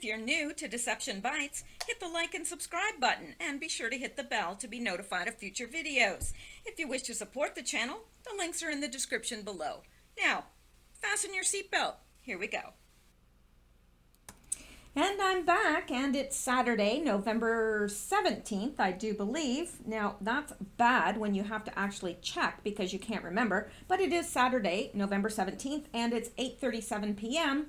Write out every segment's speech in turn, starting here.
If you're new to Deception Bytes, hit the like and subscribe button and be sure to hit the bell to be notified of future videos. If you wish to support the channel, the links are in the description below. Now, fasten your seatbelt. Here we go. And I'm back, and it's Saturday, November 17th, I do believe. Now, that's bad when you have to actually check because you can't remember, but it is Saturday, November 17th, and it's 8:37 p.m.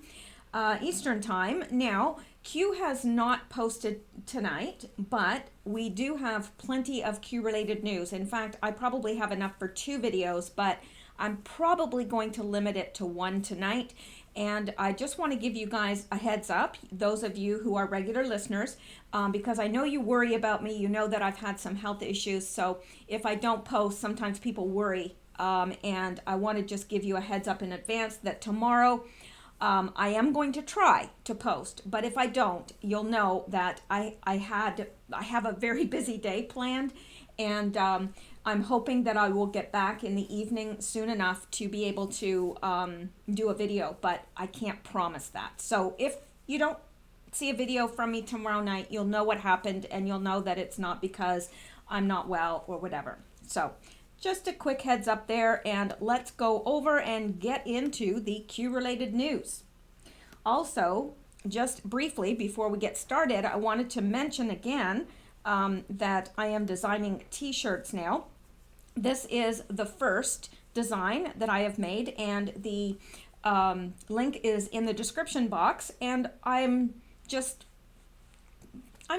Eastern Time. Now, Q has not posted tonight, but we do have plenty of Q-related news. In fact, I probably have enough for 2 videos, but I'm probably going to limit it to 1 tonight. And I just want to give you guys a heads up, those of you who are regular listeners, because I know you worry about me. You know that I've had some health issues, so if I don't post, sometimes people worry. And I want to just give you a heads up in advance that tomorrow I am going to try to post, but if I don't, you'll know that I have a very busy day planned, and I'm hoping that I will get back in the evening soon enough to be able to do a video, but I can't promise that. So if you don't see a video from me tomorrow night, you'll know what happened, and you'll know that it's not because I'm not well or whatever. So just a quick heads up there, and let's go over and get into the Q-related news. Also, just briefly before we get started, I wanted to mention again that I am designing t-shirts now. This is the first design that I have made, and the link is in the description box, and I'm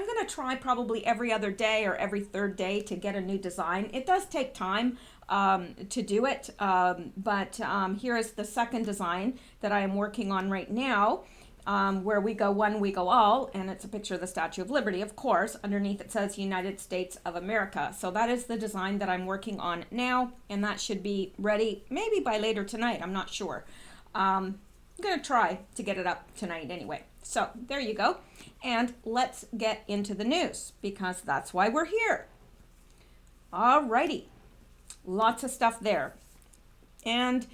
going to try probably every other day or every third day to get a new design. It does take time to do it, but here is the second design that I am working on right now, where we go one, we go all, and it's a picture of the Statue of Liberty, of course. Underneath it says United States of America. So that is the design that I'm working on now, and that should be ready maybe by later tonight. I'm not sure. I'm going to try to get it up tonight anyway. So there you go. And let's get into the news, because that's why we're here. Alrighty. Lots of stuff there. And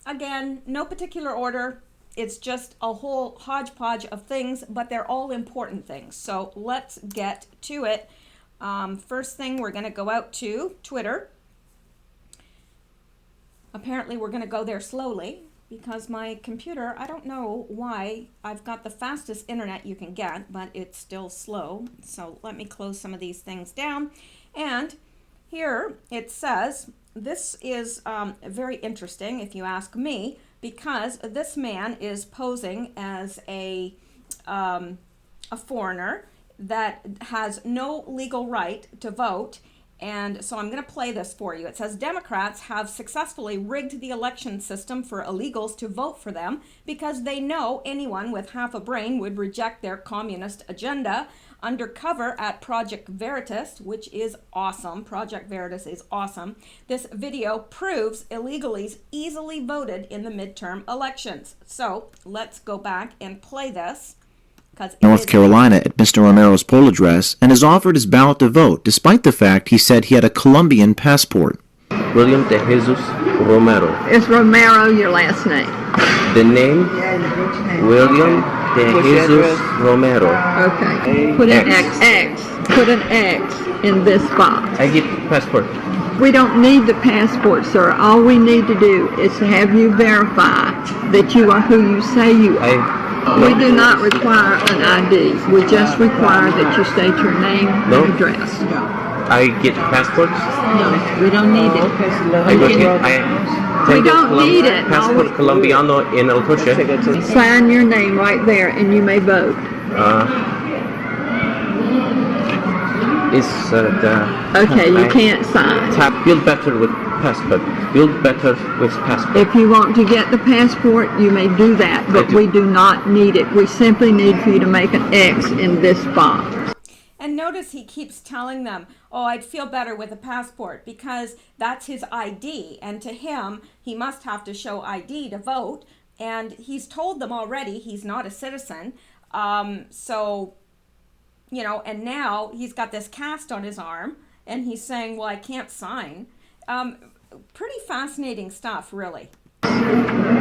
again, no particular order. It's just a whole hodgepodge of things, but they're all important things. So let's get to it. First thing, we're going to go out to Twitter. Apparently, we're going to go there slowly, because my computer, I don't know why, I've got the fastest internet you can get, but it's still slow. So let me close some of these things down. And here it says, this is very interesting if you ask me, because this man is posing as a foreigner that has no legal right to vote. And so I'm going to play this for you. It says, Democrats have successfully rigged the election system for illegals to vote for them because they know anyone with half a brain would reject their communist agenda. Undercover at Project Veritas, which is awesome. Project Veritas is awesome. This video proves illegals easily voted in the midterm elections. So let's go back and play this. North Carolina at Mr. Romero's poll address and has offered his ballot to vote, despite the fact he said he had a Colombian passport. William De Jesus Romero. Is Romero your last name? The name? William De Jesus Romero. Okay. Put an X. Put an X in this box. I get passport. We don't need the passport, sir. All we need to do is to have you verify that you are who you say you are. We do not require an ID. We just require that you state your name and address. I get passports? No, we don't need it. We don't need it. Passport Colombiano in El Coche. Sign your name right there and you may vote. Okay, you can't sign. Tap build better with passport. Build better with passport. If you want to get the passport, you may do that, but we do not need it. We simply need for you to make an X in this box. And notice he keeps telling them, oh, I'd feel better with a passport, because that's his ID. And to him, he must have to show ID to vote. And he's told them already he's not a citizen. So, you know, and now he's got this cast on his arm and he's saying, well, I can't sign. Pretty fascinating stuff, really.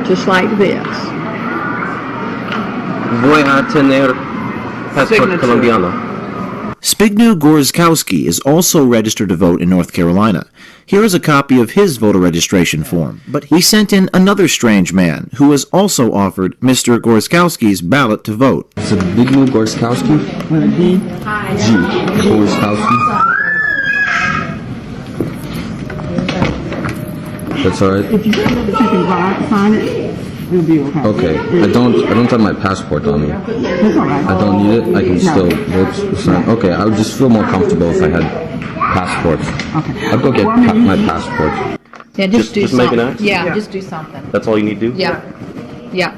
Just like this. Voy a tener Passport Colombiano. Spignew Gorzkowski is also registered to vote in North Carolina. Here is a copy of his voter registration form. But we sent in another strange man who was also offered Mr. Gorzkowski's ballot to vote. Zbigniew Gorzkowski? With a D. G. Gorzkowski. That's all right. If you can sign it, it'll be okay. Okay. I don't have my passport on me. That's all right. I don't need it. I can still vote. Okay. I would just feel more comfortable if I had passports. Okay. I'll go get my passport. Yeah, just do make something. an act? Yeah, just do something. That's all you need to do? Yeah. Yeah.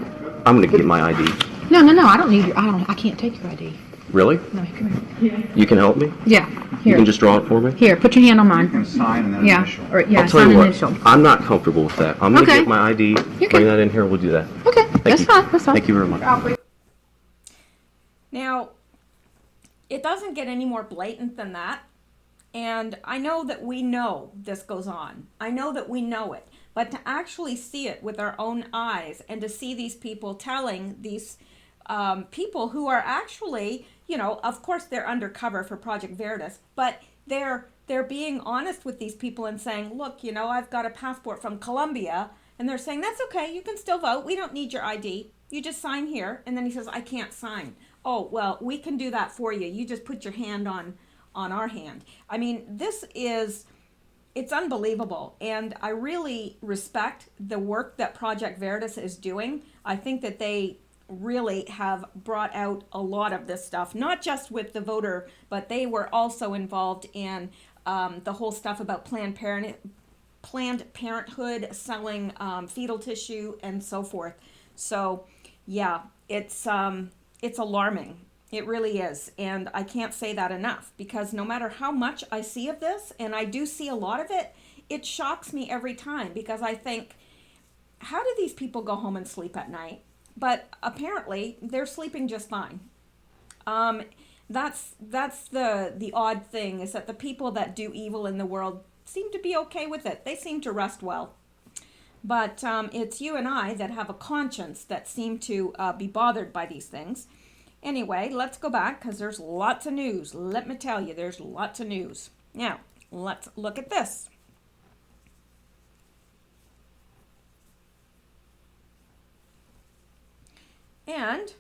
I'm gonna get my ID. No, I don't need your, I can't take your ID. Really? No, come here. You can help me? Yeah, You here. can just draw it for me? Here, put your hand on mine. Sign and then Yeah, initial. or, yeah, I'll tell sign you what, initial. I'm not comfortable with that. I'm gonna Okay. get my ID, Okay. bring that in here, we'll do that. Okay, that's you. fine, that's fine. Thank you very much. Now, it doesn't get any more blatant than that. And I know that we know this goes on. I know that we know it. But to actually see it with our own eyes and to see these people telling these people who are actually, you know, of course they're undercover for Project Veritas, but they're being honest with these people and saying, look, you know, I've got a passport from Colombia. And they're saying, that's okay, you can still vote. We don't need your ID. You just sign here. And then he says, I can't sign. Oh, well, we can do that for you. You just put your hand on our hand. I mean, it's unbelievable. And I really respect the work that Project Veritas is doing. I think that they really have brought out a lot of this stuff, not just with the voter, but they were also involved in the whole stuff about Planned Parenthood selling fetal tissue and so forth. So, yeah, it's alarming. It really is. And I can't say that enough, because no matter how much I see of this, and I do see a lot of it, it shocks me every time, because I think, how do these people go home and sleep at night? But apparently they're sleeping just fine. That's the odd thing, is that the people that do evil in the world seem to be okay with it. They seem to rest well. But it's you and I that have a conscience that seem to be bothered by these things. Anyway, let's go back, because there's lots of news. Let me tell you, there's lots of news. Now, let's look at this. And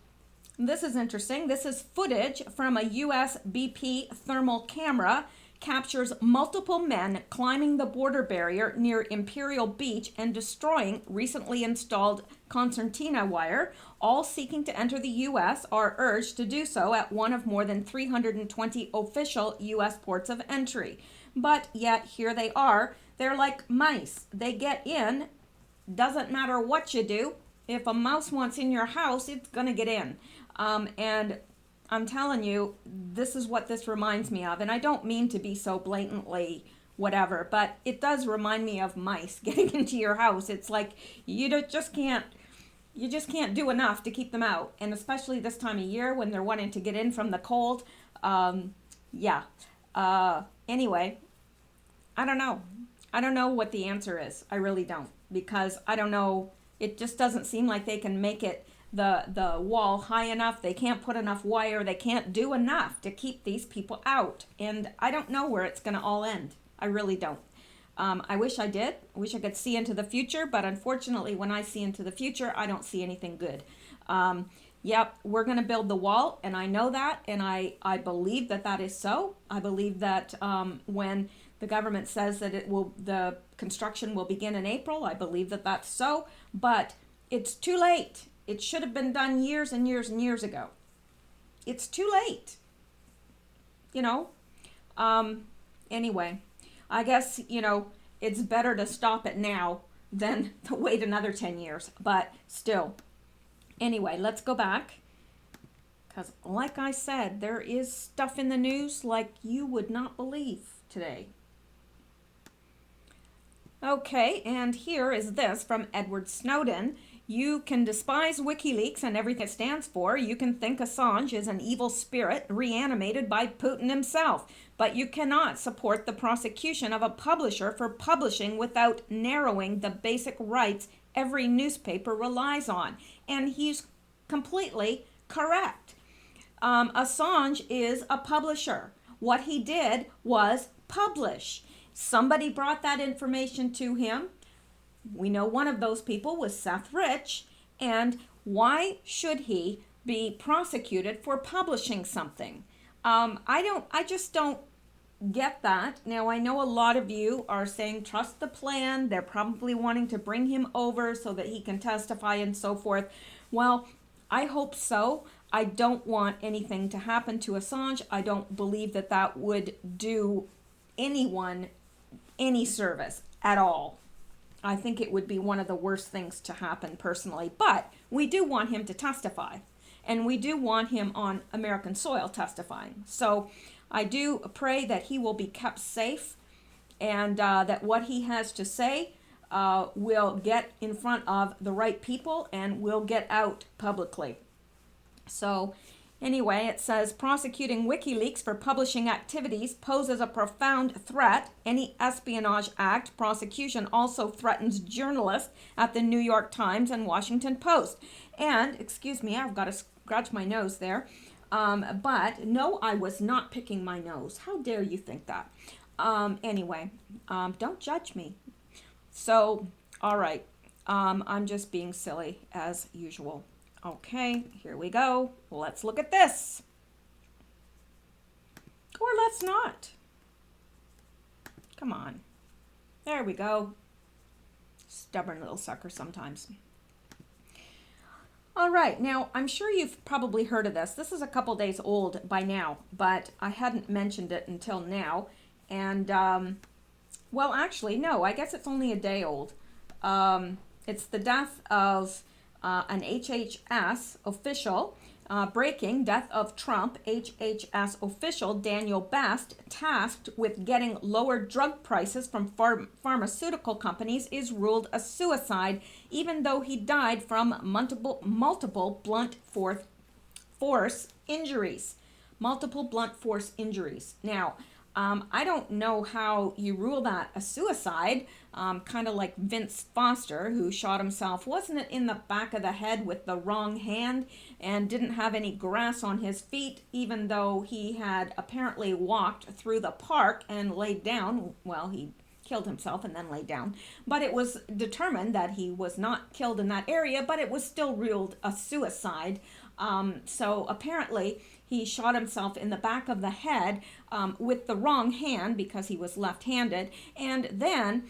this is interesting. This is footage from a US BP thermal camera, captures multiple men climbing the border barrier near Imperial Beach and destroying recently installed concertina wire. All seeking to enter the U.S. are urged to do so at one of more than 320 official U.S. ports of entry. But yet here they are. They're like mice. They get in. Doesn't matter what you do. If a mouse wants in your house, it's going to get in. And I'm telling you, this is what this reminds me of. And I don't mean to be so blatantly whatever, but it does remind me of mice getting into your house. It's like you just can't do enough to keep them out. And especially this time of year when they're wanting to get in from the cold. Anyway, I don't know. I don't know what the answer is. I really don't. Because I don't know. It just doesn't seem like they can make it the wall high enough. They can't put enough wire. They can't do enough to keep these people out. And I don't know where it's going to all end. I really don't. I wish I did. I wish I could see into the future. But unfortunately, when I see into the future, I don't see anything good. Yep, we're going to build the wall. And I know that. And I believe that that is so. I believe that when the government says that the construction will begin in April, I believe that that's so. But it's too late. It should have been done years and years and years ago. It's too late. You know? Anyway, I guess, it's better to stop it now than to wait another 10 years. But still. Anyway, let's go back. Because like I said, there is stuff in the news like you would not believe today. Okay, and here is this from Edward Snowden. You can despise WikiLeaks and everything it stands for. You can think Assange is an evil spirit reanimated by Putin himself. But you cannot support the prosecution of a publisher for publishing without narrowing the basic rights every newspaper relies on. And he's completely correct. Assange is a publisher. What he did was publish. Somebody brought that information to him. We know one of those people was Seth Rich. And why should he be prosecuted for publishing something? I just don't get that. Now, I know a lot of you are saying trust the plan. They're probably wanting to bring him over so that he can testify and so forth. Well, I hope so. I don't want anything to happen to Assange. I don't believe that that would do anyone any service at all. I think it would be one of the worst things to happen personally. But we do want him to testify. And we do want him on American soil testifying. So I do pray that he will be kept safe and that what he has to say will get in front of the right people and will get out publicly. So anyway, it says prosecuting WikiLeaks for publishing activities poses a profound threat. Any Espionage Act prosecution also threatens journalists at the New York Times and Washington Post. And, excuse me, I've got to scratch my nose there. But no, I was not picking my nose. How dare you think that? Anyway, don't judge me. So, all right. I'm just being silly as usual. Okay, here we go. Let's look at this. Or let's not. Come on. There we go. Stubborn little sucker sometimes. All right, now I'm sure you've probably heard of this. This is a couple days old by now, but I hadn't mentioned it until now. And, well, actually, no, I guess it's only a day old. It's the death of an HHS official. Breaking, death of Trump. HHS official Daniel Best, tasked with getting lower drug prices from pharmaceutical companies, is ruled a suicide, even though he died from multiple blunt force injuries. Multiple blunt force injuries. Now, I don't know how you rule that a suicide, kind of like Vince Foster, who shot himself, wasn't it in the back of the head with the wrong hand and didn't have any grass on his feet, even though he had apparently walked through the park and laid down. Well, he killed himself and then laid down. But it was determined that he was not killed in that area, but it was still ruled a suicide. So apparently he shot himself in the back of the head with the wrong hand because he was left-handed. And then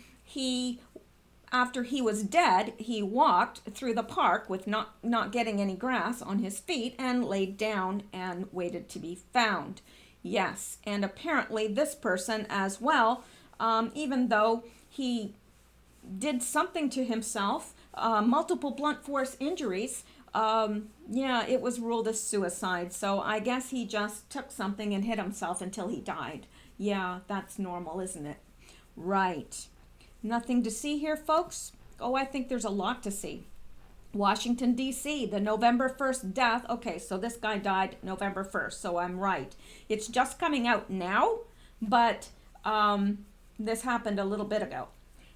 after he was dead, he walked through the park with not getting any grass on his feet and laid down and waited to be found. Yes, and apparently this person as well, even though he did something to himself, multiple blunt force injuries, yeah, it was ruled a suicide. So I guess he just took something and hit himself until he died. Yeah, that's normal, isn't it? Right. Nothing to see here, folks? Oh, I think there's a lot to see. Washington, D.C., the November 1st death. Okay, so this guy died November 1st, so I'm right. It's just coming out now, but this happened a little bit ago.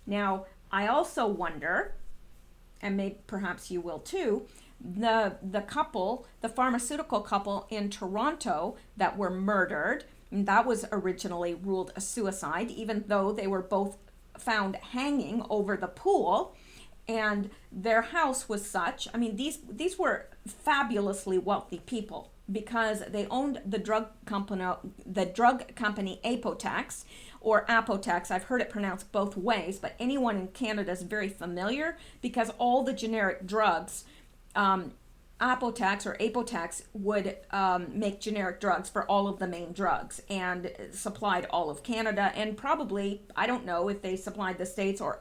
Now, I also wonder, and maybe perhaps you will too, the couple, the pharmaceutical couple in Toronto that were murdered, that was originally ruled a suicide, even though they were both found hanging over the pool, and their house was such, I mean, these were fabulously wealthy people because they owned the drug company Apotex or Apotex. I've heard it pronounced both ways, but anyone in Canada is very familiar because all the generic drugs, Apotex or Apotex would make generic drugs for all of the main drugs and supplied all of Canada, and probably, I don't know if they supplied the States or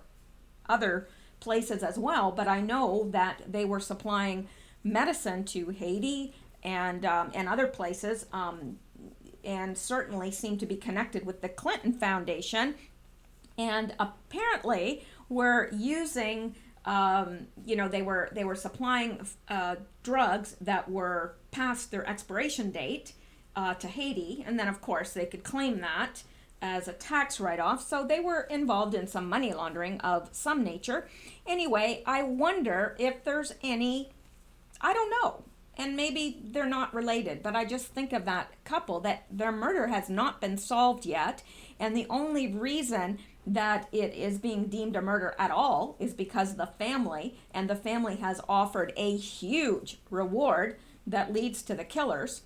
other places as well, but I know that they were supplying medicine to Haiti and other places, and certainly seemed to be connected with the Clinton Foundation, and apparently were using they were supplying drugs that were past their expiration date to Haiti, and then of course they could claim that as a tax write-off, so they were involved in some money laundering of some nature. Anyway, I wonder if there's any, I don't know, And maybe they're not related, but I just think of that couple that their murder has not been solved yet. And the only reason that it is being deemed a murder at all is because of the family, and the family has offered a huge reward that leads to the killers.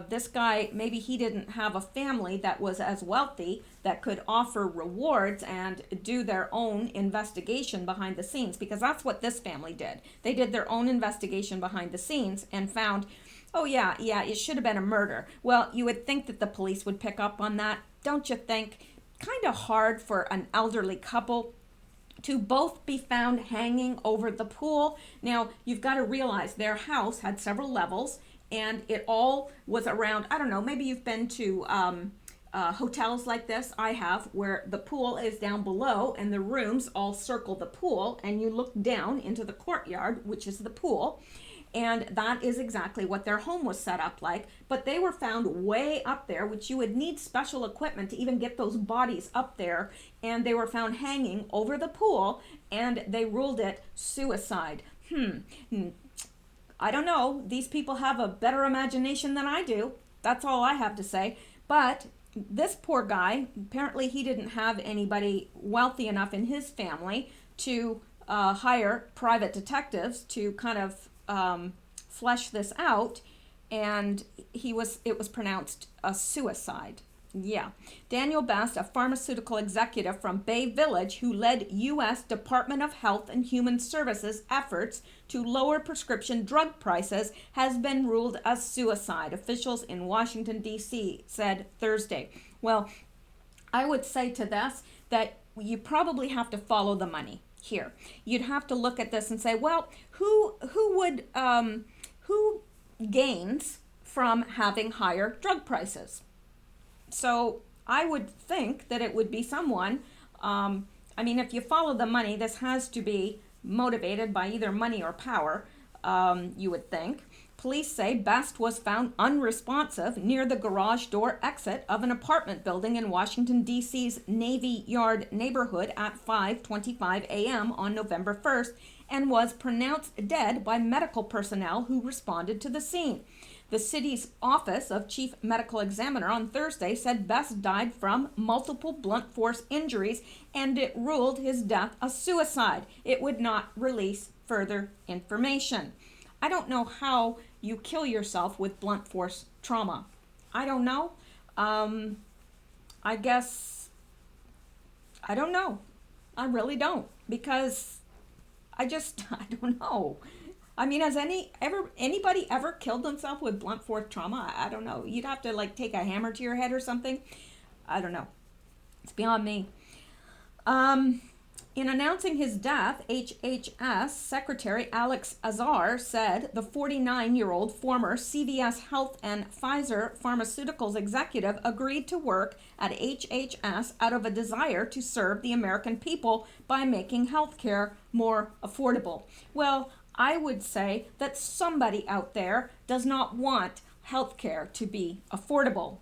This guy, maybe he didn't have a family that was as wealthy that could offer rewards and do their own investigation behind the scenes, because that's what this family did. They did their own investigation behind the scenes and found, oh yeah, it should have been a murder. Well, you would think that the police would pick up on that, don't you think? Kind of hard for an elderly couple to both be found hanging over the pool. Now, you've got to realize their house had several levels, and it all was around, I don't know, maybe you've been to hotels like this. I have, where the pool is down below and the rooms all circle the pool, and you look down into the courtyard, which is the pool. And that is exactly what their home was set up like. But they were found way up there, which you would need special equipment to even get those bodies up there. And they were found hanging over the pool, and they ruled it suicide. I don't know. These people have a better imagination than I do. That's all I have to say. But this poor guy, apparently he didn't have anybody wealthy enough in his family to hire private detectives to kind of flesh this out, and it was pronounced a suicide. Yeah. Daniel Best, a pharmaceutical executive from Bay Village who led U.S. Department of Health and Human Services efforts to lower prescription drug prices, has been ruled a suicide, officials in Washington, D.C. said Thursday. Well, I would say to this that you probably have to follow the money here. You'd have to look at this and say, well, who gains from having higher drug prices? So I would think that it would be someone, if you follow the money, this has to be motivated by either money or power, you would think. Police say Best was found unresponsive near the garage door exit of an apartment building in Washington, D.C.'s Navy Yard neighborhood at 5:25 a.m. on November 1st, and was pronounced dead by medical personnel who responded to the scene. The city's Office of Chief Medical Examiner on Thursday said Best died from multiple blunt force injuries, and it ruled his death a suicide. It would not release further information. I don't know how you kill yourself with blunt force trauma. I don't know. I guess, I don't know. I really don't, because I don't know. Has anybody ever killed themselves with blunt force trauma? I don't know. You'd have to take a hammer to your head or something. I don't know. It's beyond me. In announcing his death, HHS Secretary Alex Azar said the 49-year-old former CVS Health and Pfizer Pharmaceuticals executive agreed to work at HHS out of a desire to serve the American people by making healthcare more affordable. Well, I would say that somebody out there does not want healthcare to be affordable.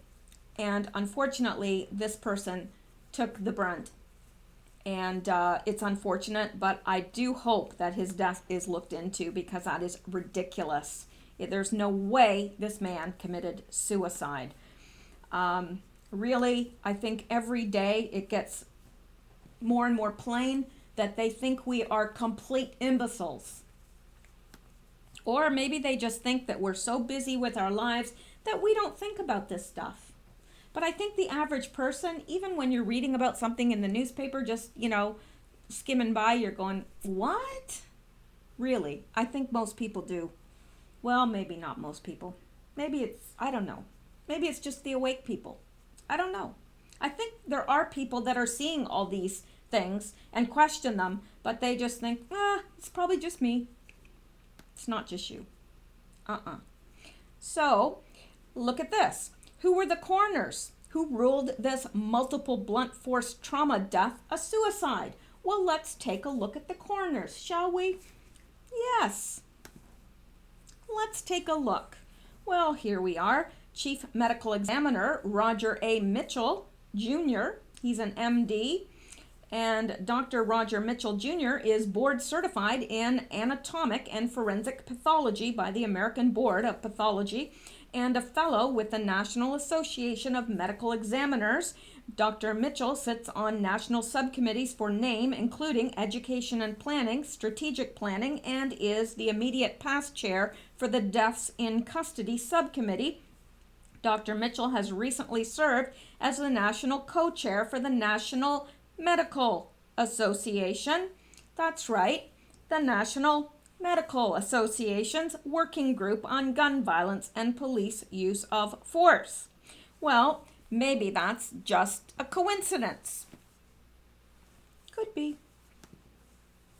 And unfortunately, this person took the brunt. And it's unfortunate, but I do hope that his death is looked into, because that is ridiculous. There's no way this man committed suicide. Really, I think every day it gets more and more plain that they think we are complete imbeciles. Or maybe they just think that we're so busy with our lives that we don't think about this stuff. But I think the average person, even when you're reading about something in the newspaper, just, skimming by, you're going, what? Really? I think most people do. Well, maybe not most people. Maybe I don't know. Maybe it's just the awake people. I don't know. I think there are people that are seeing all these things and question them, but they just think, it's probably just me. It's not just you. So, look at this. Who were the coroners who ruled this multiple blunt force trauma death a suicide? Well, let's take a look at the coroners, shall we? Yes. Let's take a look. Well, here we are. Chief Medical Examiner Roger A. Mitchell, Jr., he's an MD, And Dr. Roger Mitchell Jr. is board certified in anatomic and forensic pathology by the American Board of Pathology and a fellow with the National Association of Medical Examiners. Dr. Mitchell sits on national subcommittees for NAME, including Education and Planning, Strategic Planning, and is the immediate past chair for the Deaths in Custody Subcommittee. Dr. Mitchell has recently served as the national co-chair for the National Medical Association. That's right, the National Medical Association's Working Group on Gun Violence and Police Use of Force. Well, maybe that's just a coincidence. Could be.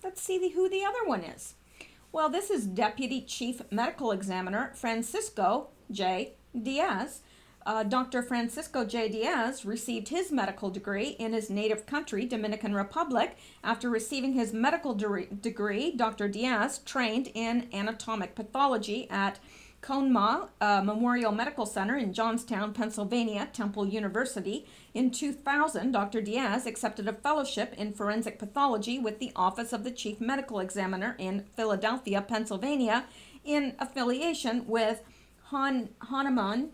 Let's see who the other one is. Well, this is Deputy Chief Medical Examiner Francisco J. Diaz. Dr. Francisco J. Diaz received his medical degree in his native country, Dominican Republic. After receiving his medical degree, Dr. Diaz trained in anatomic pathology at Conemaugh Memorial Medical Center in Johnstown, Pennsylvania, Temple University. In 2000, Dr. Diaz accepted a fellowship in forensic pathology with the Office of the Chief Medical Examiner in Philadelphia, Pennsylvania, in affiliation with Hahnemann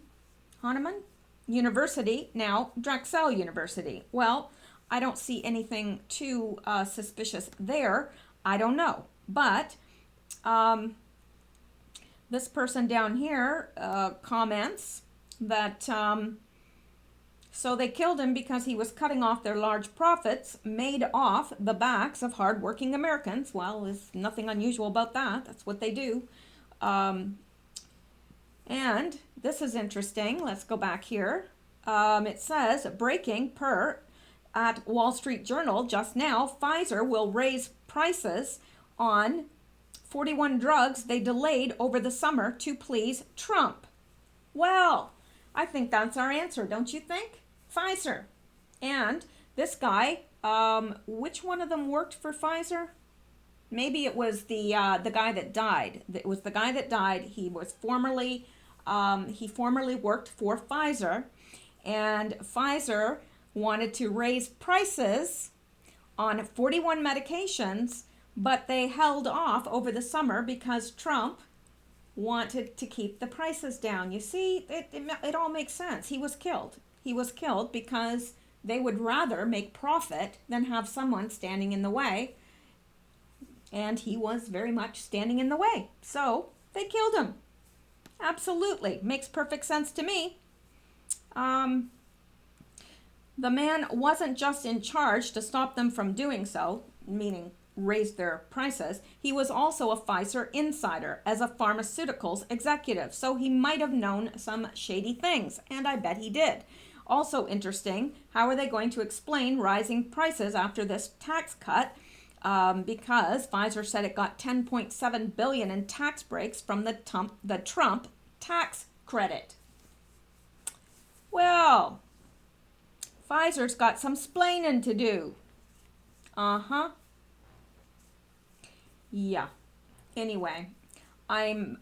University, now Drexel University. Well, I don't see anything too suspicious there. I don't know. But this person down here comments that so they killed him because he was cutting off their large profits made off the backs of hardworking Americans. Well, there's nothing unusual about that. That's what they do. And this is interesting. Let's go back here. It says, breaking per at Wall Street Journal just now, Pfizer will raise prices on 41 drugs they delayed over the summer to please Trump. Well, I think that's our answer, don't you think? Pfizer. And this guy, which one of them worked for Pfizer? Maybe it was the guy that died. It was the guy that died. He was formerly worked for Pfizer, and Pfizer wanted to raise prices on 41 medications, but they held off over the summer because Trump wanted to keep the prices down. You see, it all makes sense. He was killed. He was killed because they would rather make profit than have someone standing in the way. And he was very much standing in the way. So they killed him. Absolutely. Makes perfect sense to me. The man wasn't just in charge to stop them from doing so, meaning raise their prices. He was also a Pfizer insider as a pharmaceuticals executive. So he might have known some shady things, and I bet he did. Also interesting, how are they going to explain rising prices after this tax cut? Because Pfizer said it got $10.7 billion in tax breaks from the Trump tax credit. Well, Pfizer's got some splaining to do. Yeah. Anyway, I'm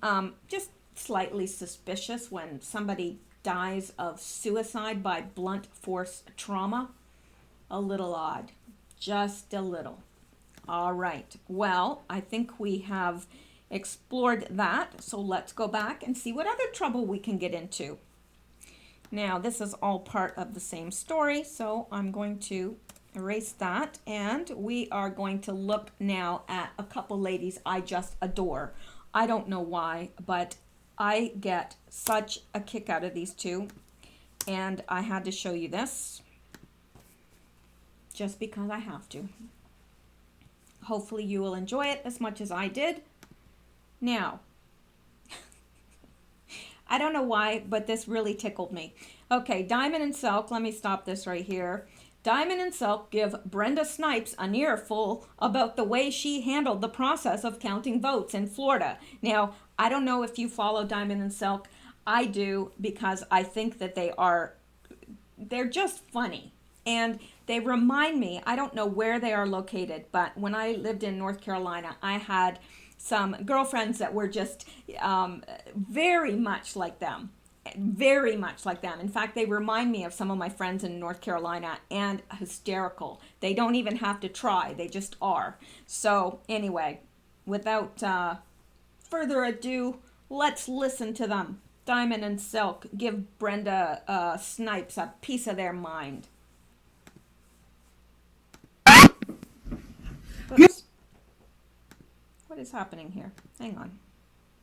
just slightly suspicious when somebody dies of suicide by blunt force trauma. A little odd. Just a little. All right. Well, I think we have explored that. So let's go back and see what other trouble we can get into. Now, this is all part of the same story, so I'm going to erase that, and we are going to look now at a couple ladies I just adore. I don't know why, but I get such a kick out of these two, and I had to show you this just because I have to. Hopefully you will enjoy it as much as I did. Now, I don't know why, but this really tickled me. Okay, Diamond and Silk, let me stop this right here. Diamond and Silk give Brenda Snipes an earful about the way she handled the process of counting votes in Florida. Now, I don't know if you follow Diamond and Silk. I do, because I think that they're just funny. And they remind me, I don't know where they are located, but when I lived in North Carolina, I had some girlfriends that were just very much like them. very much like them. In fact, they remind me of some of my friends in North Carolina, and hysterical. They don't even have to try. They just are. So anyway, without further ado, let's listen to them. Diamond and Silk give Brenda Snipes a piece of their mind. Oops. What is happening here? Hang on.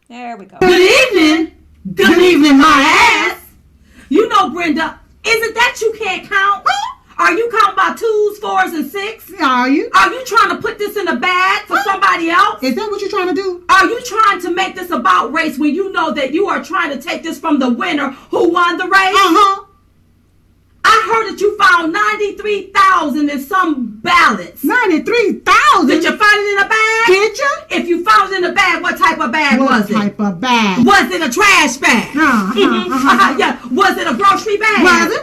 There we go. Good evening. Good evening, my ass. You know, Brenda, is it that you can't count? Are you counting by 2s, 4s, and 6? Are you? Are you trying to put this in a bag for somebody else? Is that what you're trying to do? Are you trying to make this about race when you know that you are trying to take this from the winner who won the race? Uh-huh. I heard that you found 93,000 in some ballots. 93,000? Did you find it in a bag? Did you? If you found it in a bag, what type of bag was it? What type of bag? Was it a trash bag? Yeah. Was it a grocery bag? Was it?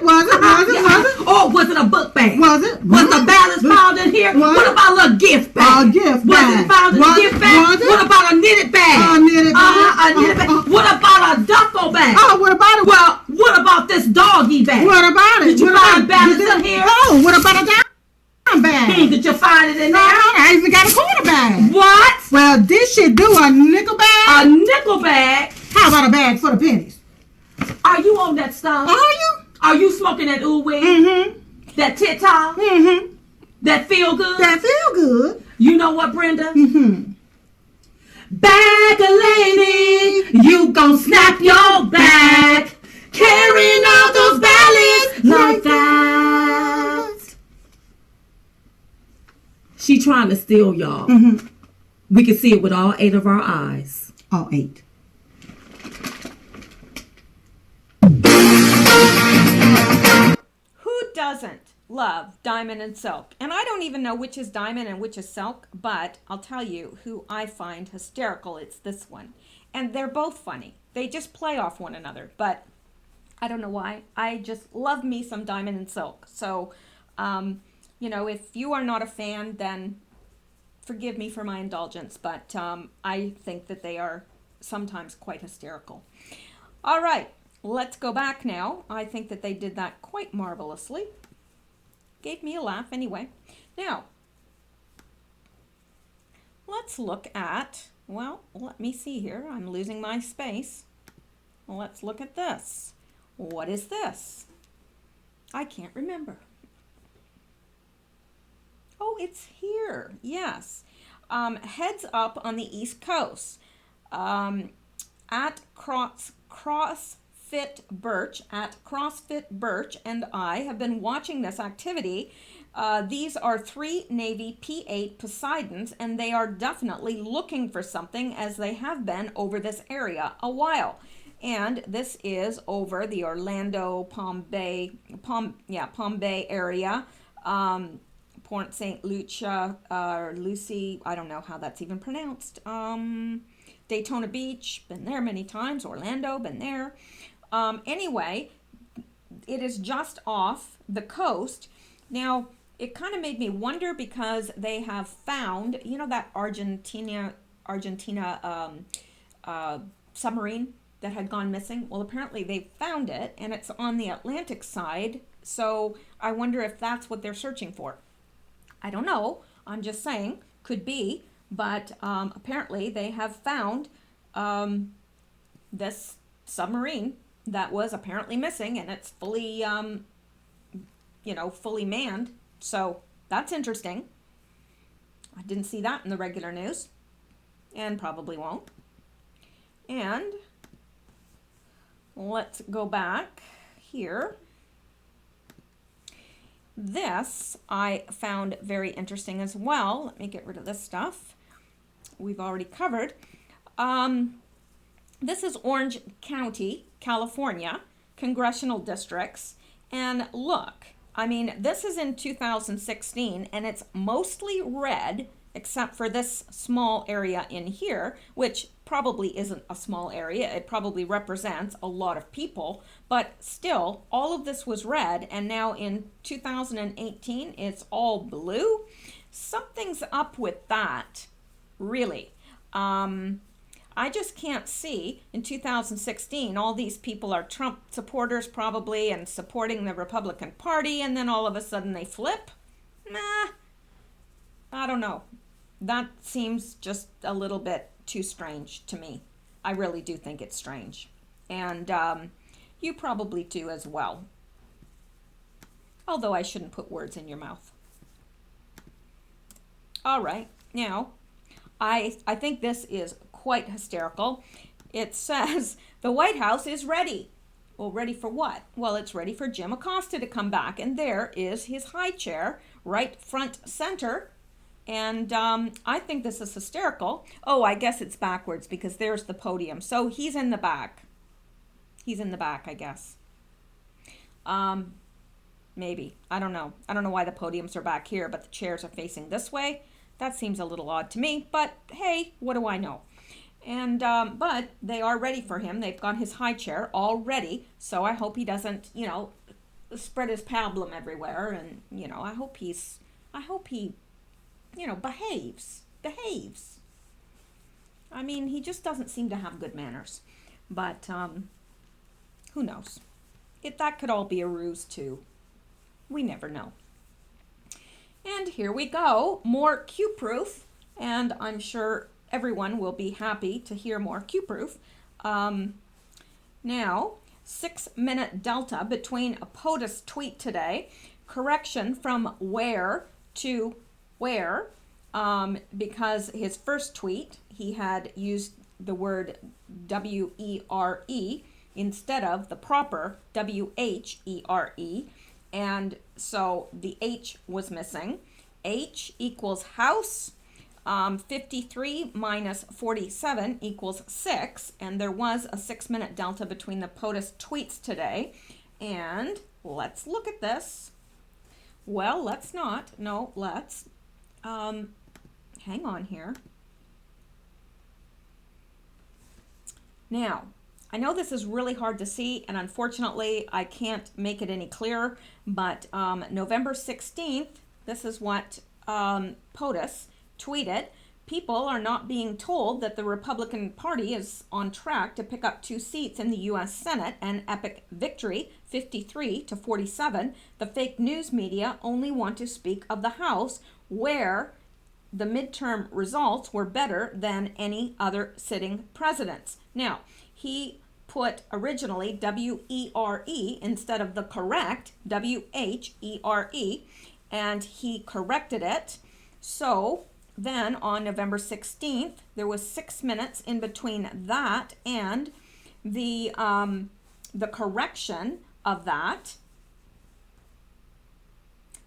Or was it a book bag? Was it? Was the ballots found in here? Was What it? about a little gift bag? A gift Was bag. it found in a Was it? gift bag? Was it? What about a knitted bag? A knitted bag. A knitted bag. What about a duffel bag? Oh, what about it? Well, what about this doggy bag? What about it? Did you What find about- ballots did in it- here? Oh, what about a dime bag? Did you find it in No, there? I even got a quarter bag. What? Well, this shit do a nickel bag. A nickel bag? How about a bag for the pennies? Are you on that stuff? Are you? Are you smoking that ooh wee? Mm-hmm. That tit-top? Mm-hmm. That feel good? That feel good. You know what, Brenda? Mm-hmm. Bag a lady, you gon' snap your back, carrying all those ballots like that. She trying to steal y'all. Mm-hmm. We can see it with all 8 of our eyes. All 8. Who doesn't love Diamond and Silk? And I don't even know which is Diamond and which is Silk, but I'll tell you who I find hysterical. It's this one. And they're both funny. They just play off one another, but I don't know why. I just love me some Diamond and Silk. So, if you are not a fan, then forgive me for my indulgence, but I think that they are sometimes quite hysterical. All right, let's go back now. I think that they did that quite marvelously. Gave me a laugh anyway. Now, let's look at, well, let me see here. I'm losing my space. Let's look at this. What is this? I can't remember. Oh, it's here. Yes. Heads up on the East Coast. At CrossFit Birch, and I have been watching this activity. These are 3 Navy P-8 Poseidons, and they are definitely looking for something, as they have been over this area a while. And this is over the Orlando, Palm Bay area. Port St. Lucia, Lucy, I don't know how that's even pronounced. Daytona Beach, been there many times. Orlando, been there. Anyway, it is just off the coast. Now, it kind of made me wonder, because they have found, that Argentina submarine that had gone missing. Well, apparently they found it, and it's on the Atlantic side. So I wonder if that's what they're searching for. I don't know. I'm just saying, could be. But apparently they have found this submarine that was apparently missing, and it's fully, fully manned. So that's interesting. I didn't see that in the regular news, and probably won't. And let's go back here. This I found very interesting as well. Let me get rid of this stuff we've already covered. This is Orange County, California, congressional districts. And look, I mean, this is in 2016, and it's mostly red, except for this small area in here, which probably isn't a small area. It probably represents a lot of people, but still, all of this was red, and now in 2018, it's all blue. Something's up with that, really. I I just can't see in 2016 all these people are Trump supporters probably and supporting the Republican Party, and then all of a sudden they flip. Nah, I don't know. That seems just a little bit too strange to me. I really do think it's strange. And you probably do as well. Although I shouldn't put words in your mouth. All right, now, I think this is quite hysterical. It says the White House is ready. Well, ready for what? Well, it's ready for Jim Acosta to come back, and there is his high chair right front center. And I think this is hysterical. Oh, I guess it's backwards because there's the podium. So he's in the back. He's in the back, I guess. Maybe. I don't know. I don't know why the podiums are back here, but the chairs are facing this way. That seems a little odd to me, but hey, what do I know? And, but they are ready for him. They've got his high chair all ready. So I hope he doesn't, spread his pablum everywhere. And, I hope he, behaves. I mean, he just doesn't seem to have good manners. But, who knows? That could all be a ruse too. We never know. And here we go, more Q-proof, and I'm sure everyone will be happy to hear more Q-proof. Now, 6-minute delta between a POTUS tweet today, correction from where to where, because his first tweet, he had used the word W-E-R-E instead of the proper W-H-E-R-E. And so the H was missing. H equals house. 53 minus 47 equals 6. And there was a 6-minute delta between the POTUS tweets today. And let's look at this. Well, let's not. No, let's. Hang on here. Now, I know this is really hard to see, and unfortunately, I can't make it any clearer, but November 16th, this is what POTUS tweeted. People are not being told that the Republican Party is on track to pick up 2 seats in the U.S. Senate, an epic victory, 53-47. The fake news media only want to speak of the House, where the midterm results were better than any other sitting presidents. Now, he put originally W-E-R-E instead of the correct W-H-E-R-E, and he corrected it. So then on November 16th, there was 6 minutes in between that and the correction of that.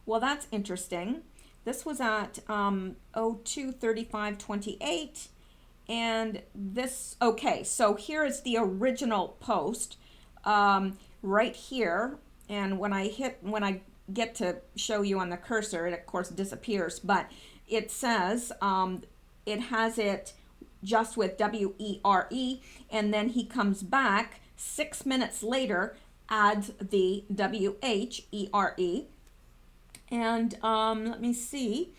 Well, that's interesting. This was at 02:35:28. And this, okay, so here is the original post right here. And when I get to show you on the cursor, it of course disappears, but it says, it has it just with W-E-R-E, and then he comes back 6 minutes later, adds the W-H-E-R-E. And let me see.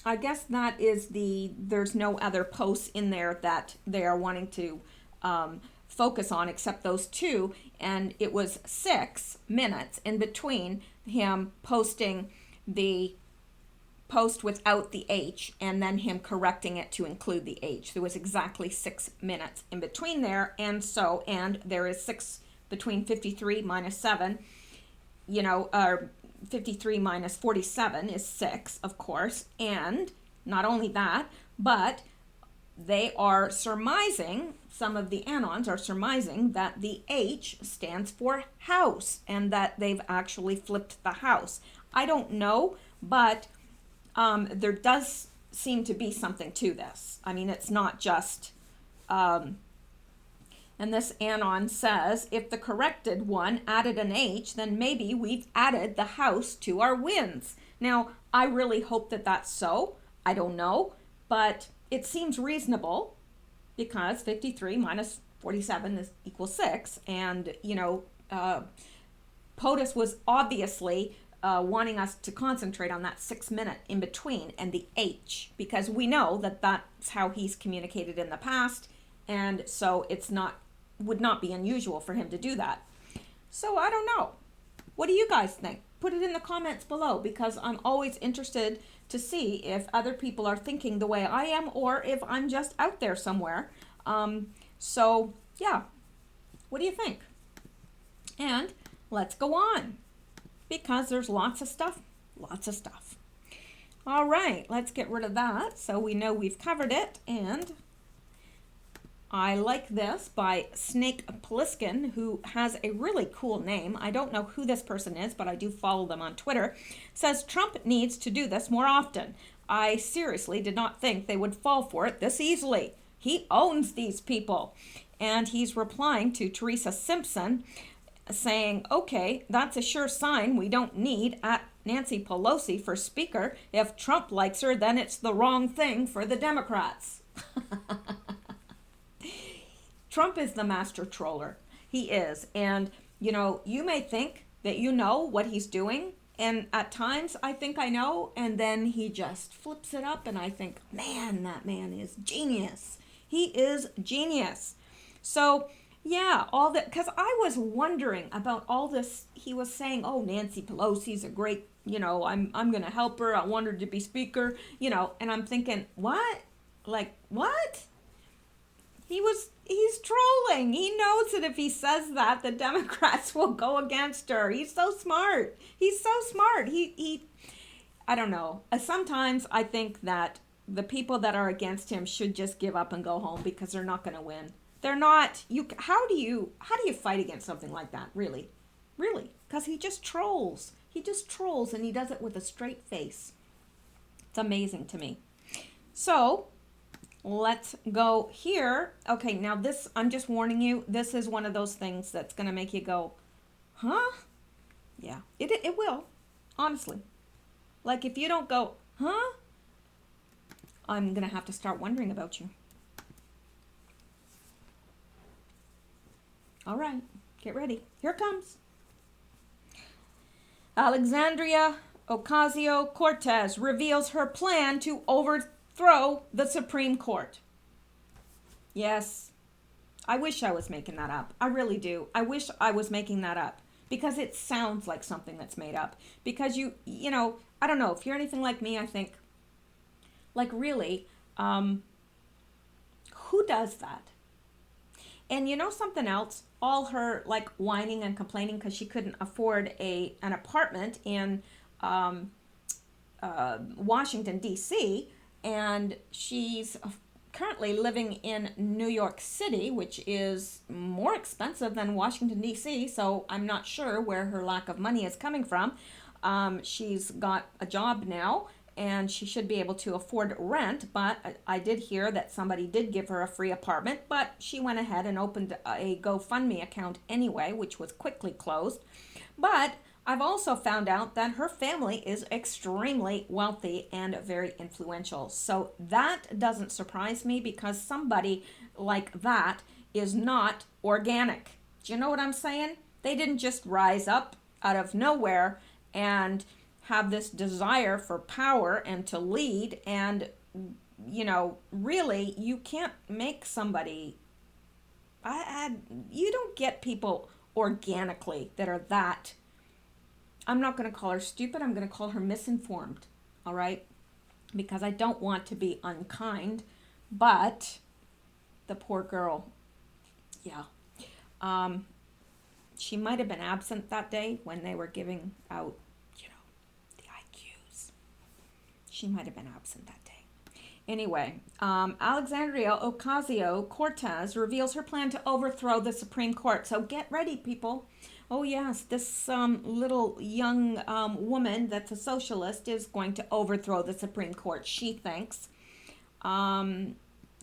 I guess that is there's no other posts in there that they are wanting to focus on except those 2. And it was 6 minutes in between him posting the post without the H and then him correcting it to include the H. There was exactly 6 minutes in between there. And there is 6 between 53 minus 7, 53 minus 47 is 6, of course, and not only that, but they are surmising, some of the anons are surmising that the H stands for house and that they've actually flipped the house. I don't know, but there does seem to be something to this. I mean, it's not just... And this anon says, if the corrected one added an H, then maybe we've added the house to our wins. Now, I really hope that that's so. I don't know, but it seems reasonable because 53 minus 47 equals 6. And, POTUS was obviously wanting us to concentrate on that 6 minute in between and the H, because we know that that's how he's communicated in the past, and so would not be unusual for him to do that. So I don't know. What do you guys think? Put it in the comments below, because I'm always interested to see if other people are thinking the way I am, or if I'm just out there somewhere. So yeah, what do you think? And let's go on, because there's lots of stuff. All right, let's get rid of that so we know we've covered it. And I like this by Snake Plissken, who has a really cool name. I don't know who this person is, but I do follow them on Twitter. Says, Trump needs to do this more often. I seriously did not think they would fall for it this easily. He owns these people. And he's replying to Teresa Simpson, saying, okay, that's a sure sign we don't need at Nancy Pelosi for Speaker. If Trump likes her, then it's the wrong thing for the Democrats. Trump is the master troller. He is. And, you know, you may think that you know what he's doing. And at times I think I know. And then he just flips it up. And I think, man, that man is genius. He is genius. So, yeah, all that, because I was wondering about all this. He was saying, oh, Nancy Pelosi's a great, you know, I'm going to help her. I want her to be Speaker, you know, and I'm thinking, what? Like, what? He's trolling. He knows that if he says that, the Democrats will go against her. He's so smart. I don't know. Sometimes I think that the people that are against him should just give up and go home, because they're not going to win. They're not. How do you fight against something like that? Really? Because he just trolls. And he does it with a straight face. It's amazing to me. So, let's go here. Okay, now this, I'm just warning you, this is one of those things that's going to make you go, huh? Yeah, it will, honestly. Like, if you don't go, huh? I'm going to have to start wondering about you. All right, get ready. Here it comes. Alexandria Ocasio-Cortez reveals her plan to overthrow the Supreme Court. Yes, I wish I was making that up. I really do. I wish I was making that up, because it sounds like something that's made up. Because you know, I don't know, if you're anything like me, I think, like, really, who does that? And you know something else? All her, like, whining and complaining because she couldn't afford an apartment in Washington, D.C., and she's currently living in New York City, which is more expensive than Washington, D.C., so I'm not sure where her lack of money is coming from. She's got a job now, and she should be able to afford rent, but I did hear that somebody did give her a free apartment, but she went ahead and opened a GoFundMe account anyway, which was quickly closed. But I've also found out that her family is extremely wealthy and very influential. So that doesn't surprise me, because somebody like that is not organic. Do you know what I'm saying? They didn't just rise up out of nowhere and have this desire for power and to lead. And, you know, really, you can't make somebody, you don't get people organically that are that. I'm not going to call her stupid. I'm going to call her misinformed. All right? Because I don't want to be unkind. But the poor girl, yeah. She might have been absent that day when they were giving out, you know, the IQs. She might have been absent that day. Anyway, Alexandria Ocasio-Cortez reveals her plan to overthrow the Supreme Court. So get ready, people. Oh yes, this little young woman that's a socialist is going to overthrow the Supreme Court, she thinks. I'm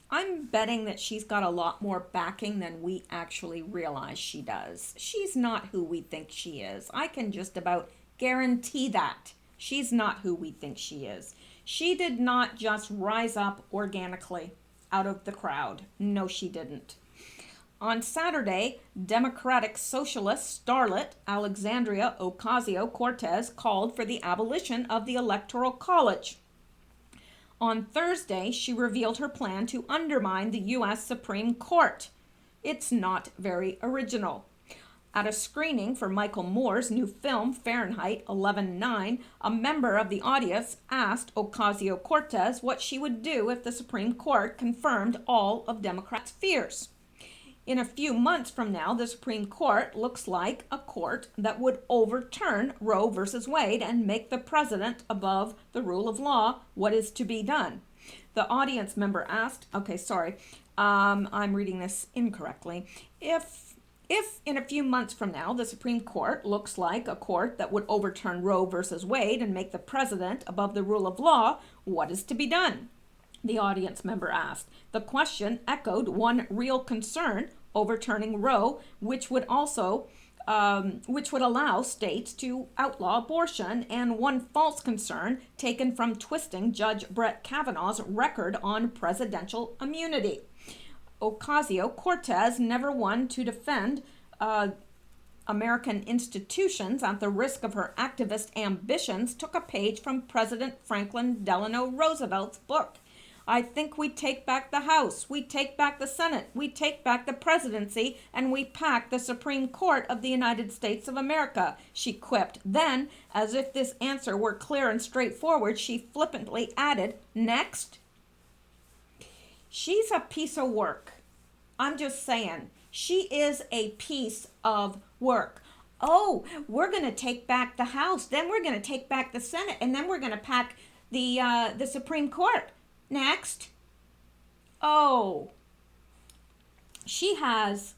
betting that she's got a lot more backing than we actually realize she does. She's not who we think she is. I can just about guarantee that. She's not who we think she is. She did not just rise up organically out of the crowd. No, she didn't. On Saturday, Democratic Socialist starlet Alexandria Ocasio-Cortez called for the abolition of the Electoral College. On Thursday, she revealed her plan to undermine the U.S. Supreme Court. It's not very original. At a screening for Michael Moore's new film, Fahrenheit 11/9, a member of the audience asked Ocasio-Cortez what she would do if the Supreme Court confirmed all of Democrats' fears. In a few months from now, the Supreme Court looks like a court that would overturn Roe versus Wade and make the president above the rule of law. What is to be done? The audience member asked, I'm reading this incorrectly. If in a few months from now the Supreme Court looks like a court that would overturn Roe versus Wade and make the president above the rule of law, what is to be done? The audience member asked. The question echoed one real concern, overturning Roe, which would allow states to outlaw abortion, and one false concern taken from twisting Judge Brett Kavanaugh's record on presidential immunity. Ocasio-Cortez, never one to defend American institutions at the risk of her activist ambitions, took a page from President Franklin Delano Roosevelt's book. I think we take back the House, we take back the Senate, we take back the presidency, and we pack the Supreme Court of the United States of America, she quipped. Then, as if this answer were clear and straightforward, she flippantly added, next. She's a piece of work. I'm just saying. She is a piece of work. Oh, we're going to take back the House. Then we're going to take back the Senate. And then we're going to pack the Supreme Court. Next. Oh. She has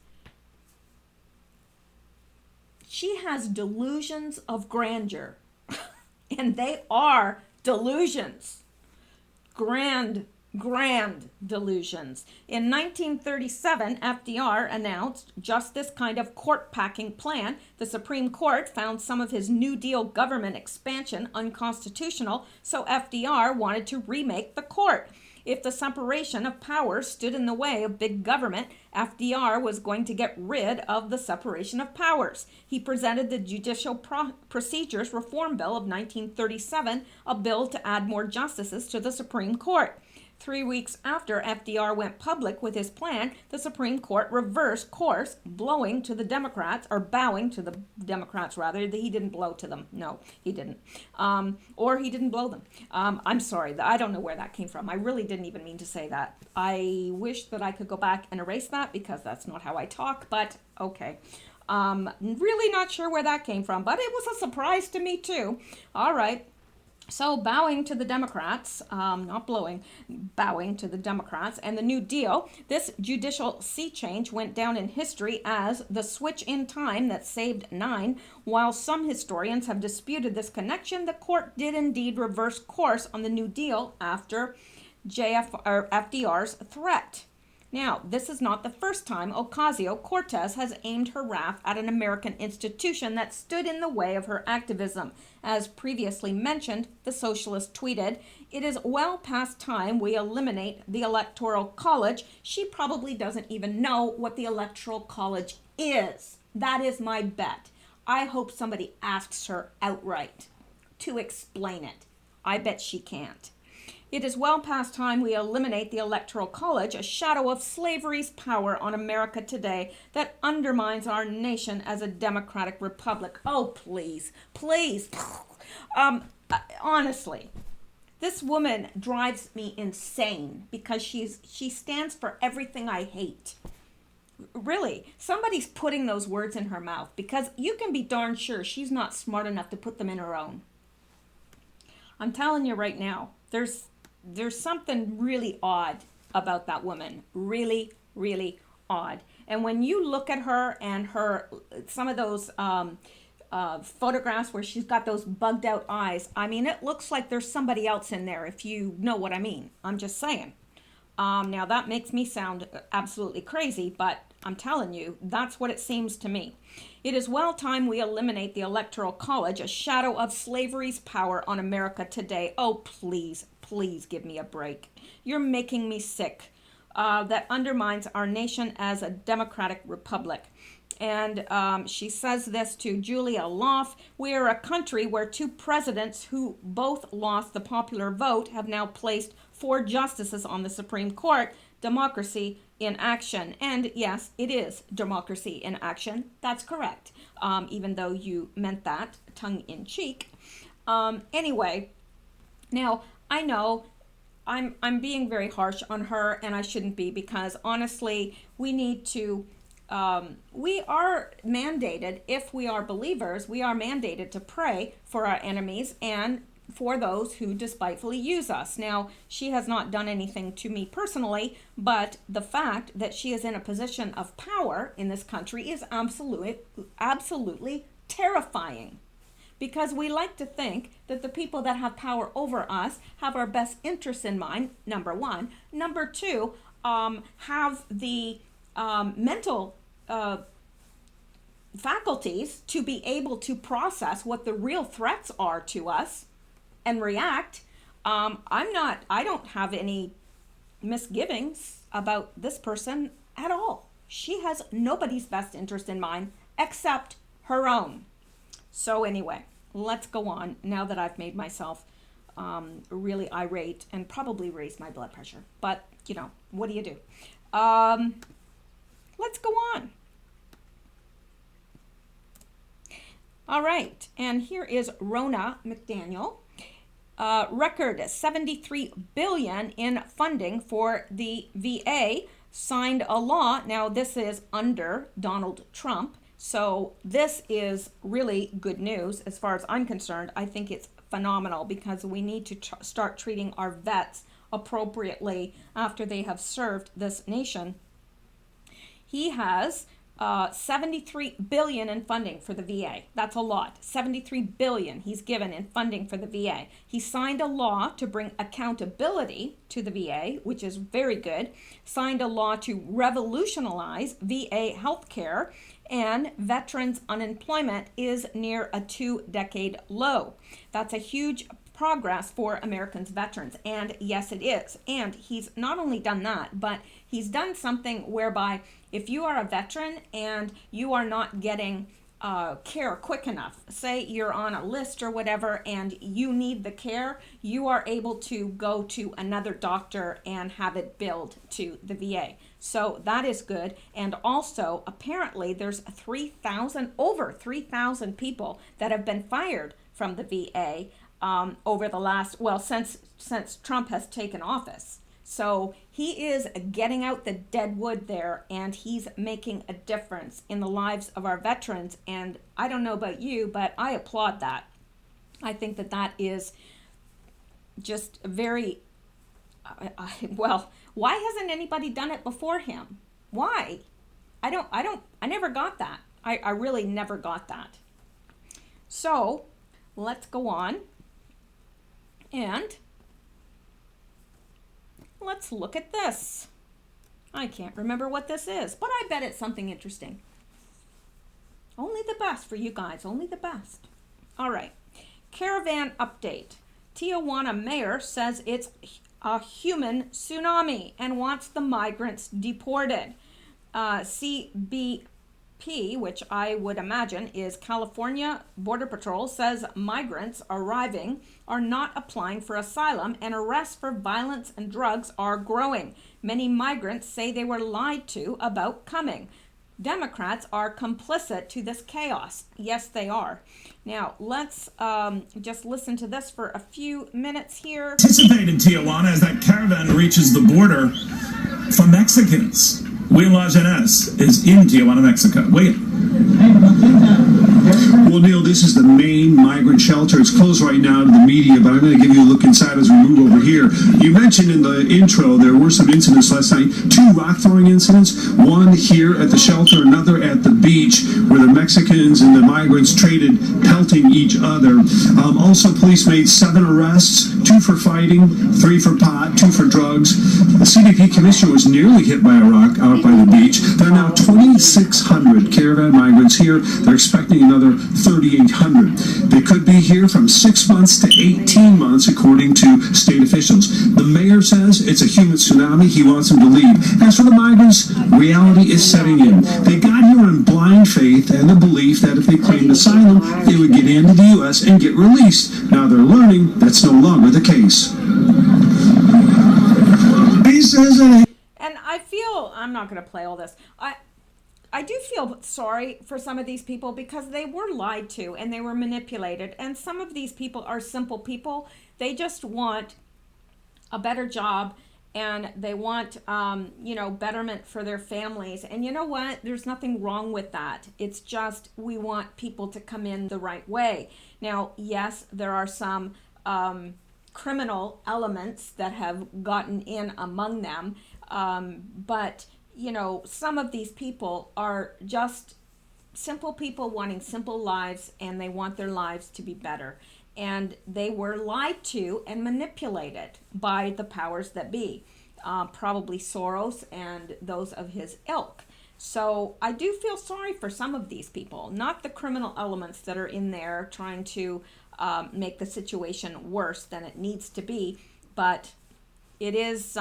delusions of grandeur. And they are delusions. Grand delusions. In 1937, FDR announced just this kind of court-packing plan. The Supreme Court found some of his New Deal government expansion unconstitutional, so FDR wanted to remake the court. If the separation of powers stood in the way of big government, FDR was going to get rid of the separation of powers. He presented the Judicial Procedures Reform Bill of 1937, a bill to add more justices to the Supreme Court. 3 weeks after FDR went public with his plan, the Supreme Court reversed course, bowing to the Democrats. He didn't blow to them. No, he didn't. Or he didn't blow them. I'm sorry. I don't know where that came from. I really didn't even mean to say that. I wish that I could go back and erase that because that's not how I talk, but okay. Really not sure where that came from, but it was a surprise to me too. All right. So bowing to the Democrats, not blowing, bowing to the Democrats and the New Deal, this judicial sea change went down in history as the switch in time that saved 9. While some historians have disputed this connection, the court did indeed reverse course on the New Deal after FDR's threat. Now, this is not the first time Ocasio-Cortez has aimed her wrath at an American institution that stood in the way of her activism. As previously mentioned, the socialist tweeted, "It is well past time we eliminate the Electoral College." She probably doesn't even know what the Electoral College is. That is my bet. I hope somebody asks her outright to explain it. I bet she can't. It is well past time we eliminate the Electoral College, a shadow of slavery's power on America today that undermines our nation as a democratic republic. Oh, please, please. Honestly, this woman drives me insane because she stands for everything I hate. Really, somebody's putting those words in her mouth because you can be darn sure she's not smart enough to put them in her own. I'm telling you right now, there's something really odd about that woman. Really, really odd. And when you look at her and some of those photographs where she's got those bugged out eyes, I mean, it looks like there's somebody else in there, if you know what I mean. I'm just saying. Now that makes me sound absolutely crazy, but I'm telling you, that's what it seems to me. It is well time we eliminate the Electoral College, a shadow of slavery's power on America today. Oh, please, please give me a break. You're making me sick. that undermines our nation as a democratic republic. And she says this to Julia Loff. We are a country where 2 presidents who both lost the popular vote have now placed 4 justices on the Supreme Court. Democracy in action. And yes, it is democracy in action. That's correct. Even though you meant that tongue in cheek. Anyway, now I know I'm being very harsh on her, and I shouldn't be, because honestly, we need to, we are mandated, if we are believers, we are mandated to pray for our enemies and for those who despitefully use us. Now, she has not done anything to me personally, but the fact that she is in a position of power in this country is absolutely terrifying. Because we like to think that the people that have power over us have our best interests in mind, number one. Number two, have the mental faculties to be able to process what the real threats are to us and react. I don't have any misgivings about this person at all. She has nobody's best interest in mind except her own. So anyway, let's go on now that I've made myself really irate and probably raised my blood pressure. But, you know, what do you do? Let's go on. All right, and here is Rona McDaniel. Record $73 billion in funding for the VA, signed a law. Now, this is under Donald Trump. So this is really good news as far as I'm concerned. I think it's phenomenal because we need to start treating our vets appropriately after they have served this nation. He has $73 billion in funding for the VA. That's a lot. $73 billion he's given in funding for the VA. He signed a law to bring accountability to the VA, which is very good. Signed a law to revolutionize VA healthcare, and veterans' unemployment is near a 2-decade low. That's a huge progress for Americans' veterans, and yes, it is. And he's not only done that, but he's done something whereby if you are a veteran and you are not getting care quick enough, say you're on a list or whatever and you need the care, you are able to go to another doctor and have it billed to the VA. So that is good. And also, apparently, there's over 3,000 people that have been fired from the VA over the last, since Trump has taken office. So he is getting out the dead wood there, and he's making a difference in the lives of our veterans. And I don't know about you, but I applaud that. I think that that is just very, why hasn't anybody done it before him? Why? I never got that. I really never got that. So let's go on and let's look at this. I can't remember what this is, but I bet it's something interesting. Only the best for you guys, only the best. All right, caravan update. Tijuana mayor says it's a human tsunami and wants the migrants deported. CBP, which I would imagine is California Border Patrol, says migrants arriving are not applying for asylum and arrests for violence and drugs are growing. Many migrants say they were lied to about coming. Democrats are complicit to this chaos. Yes, they are. Now, let's just listen to this for a few minutes here. Participate in Tijuana as that caravan reaches the border for Mexicans. Will Lajeunesse is in Tijuana, Mexico. Wait. Well, Neil, this is the main migrant shelter. It's closed right now to the media, but I'm going to give you a look inside as we move over here. You mentioned in the intro there were some incidents last night, 2 rock-throwing incidents, one here at the shelter, another at the beach, where the Mexicans and the migrants traded, pelting each other. Also, police made 7 arrests, 2 for fighting, 3 for pot, 2 for drugs. The CBP commissioner was nearly hit by a rock out by the beach. There are now 2,600 caravan migrants here. They're expecting another over 3,800. They could be here from 6 months to 18 months, according to state officials. The mayor says it's a human tsunami. He wants them to leave. As for the migrants, reality is setting in. They got here on blind faith and the belief that if they claimed asylum, they would get into the U.S. and get released. Now they're learning that's no longer the case. He says that. And I feel, I'm not going to play all this. I do feel sorry for some of these people because they were lied to and they were manipulated. And some of these people are simple people. They just want a better job and they want, betterment for their families. And you know what? There's nothing wrong with that. It's just we want people to come in the right way. Now, yes, there are some criminal elements that have gotten in among them, but some of these people are just simple people wanting simple lives, and they want their lives to be better. And they were lied to and manipulated by the powers that be, probably Soros and those of his ilk. So I do feel sorry for some of these people, not the criminal elements that are in there trying to make the situation worse than it needs to be, but it is,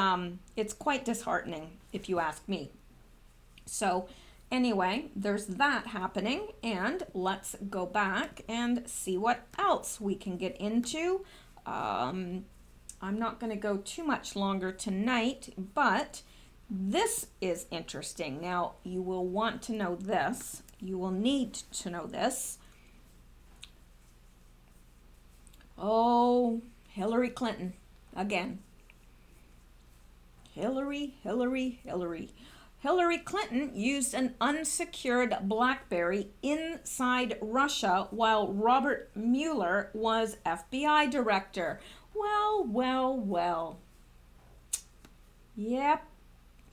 it's quite disheartening if you ask me. So anyway, there's that happening, and let's go back and see what else we can get into. I'm not going to go too much longer tonight, but this is interesting. Now, you will want to know this. You will need to know this. Oh, Hillary Clinton again. Hillary. Hillary Clinton used an unsecured BlackBerry inside Russia while Robert Mueller was FBI director. Well. Yep,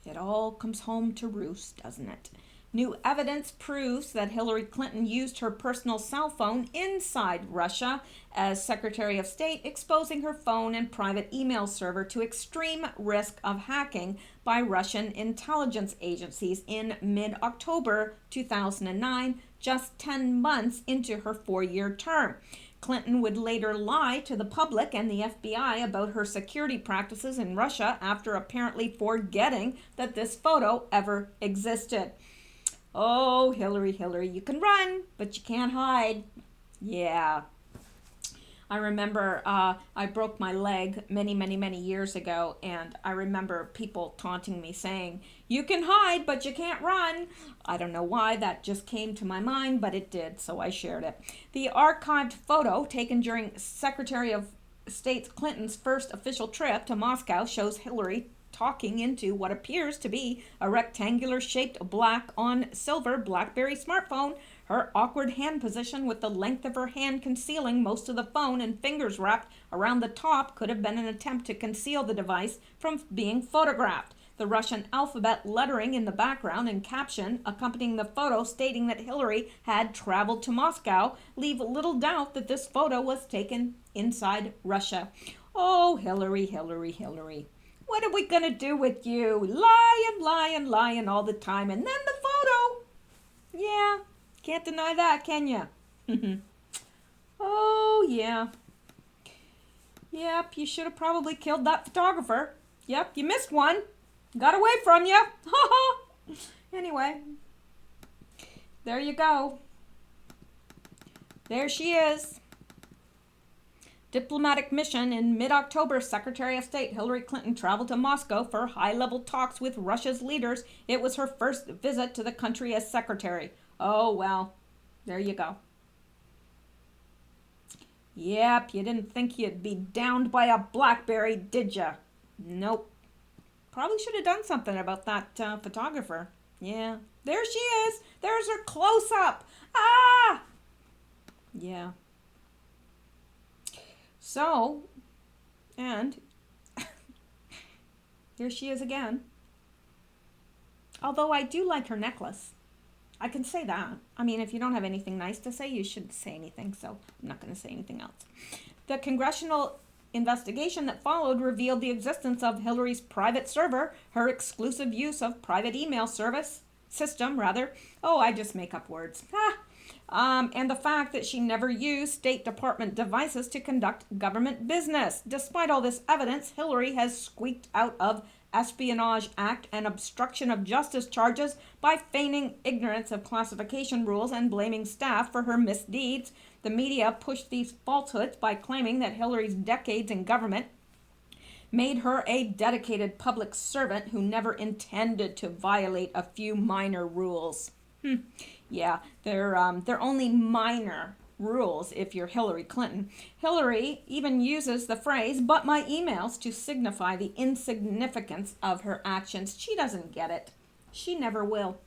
it all comes home to roost, doesn't it? New evidence proves that Hillary Clinton used her personal cell phone inside Russia as Secretary of State, exposing her phone and private email server to extreme risk of hacking by Russian intelligence agencies in mid-October 2009, just 10 months into her 4-year term. Clinton would later lie to the public and the FBI about her security practices in Russia after apparently forgetting that this photo ever existed. Oh, Hillary, you can run, but you can't hide. Yeah. I remember I broke my leg many years ago, and I remember people taunting me saying, you can hide, but you can't run. I don't know why that just came to my mind, but it did, so I shared it. The archived photo taken during Secretary of State Clinton's first official trip to Moscow shows Hillary talking into what appears to be a rectangular-shaped black on silver BlackBerry smartphone. Her awkward hand position with the length of her hand concealing most of the phone and fingers wrapped around the top could have been an attempt to conceal the device from being photographed. The Russian alphabet lettering in the background and caption accompanying the photo stating that Hillary had traveled to Moscow leave little doubt that this photo was taken inside Russia. Oh, Hillary. What are we going to do with you? Lying all the time. And then the photo. Yeah, can't deny that, can you? Oh, yeah. Yep, you should have probably killed that photographer. Yep, you missed one. Got away from you. Anyway, there you go. There she is. Diplomatic mission in mid-October, Secretary of State Hillary Clinton traveled to Moscow for high-level talks with Russia's leaders. It was her first visit to the country as secretary. Oh, well, there you go. Yep, you didn't think you'd be downed by a BlackBerry, did you? Nope. Probably should have done something about that photographer. Yeah, there she is. There's her close-up. Ah! Yeah. So, and here she is again. Although I do like her necklace. I can say that. I mean, if you don't have anything nice to say, you shouldn't say anything, so I'm not going to say anything else. The congressional investigation that followed revealed the existence of Hillary's private server, her exclusive use of private email system. Oh, I just make up words. and the fact that she never used State Department devices to conduct government business. Despite all this evidence, Hillary has squeaked out of Espionage Act and obstruction of justice charges by feigning ignorance of classification rules and blaming staff for her misdeeds. The media pushed these falsehoods by claiming that Hillary's decades in government made her a dedicated public servant who never intended to violate a few minor rules. Yeah, they're only minor rules if you're Hillary Clinton. Hillary even uses the phrase, "but my emails," to signify the insignificance of her actions. She doesn't get it. She never will.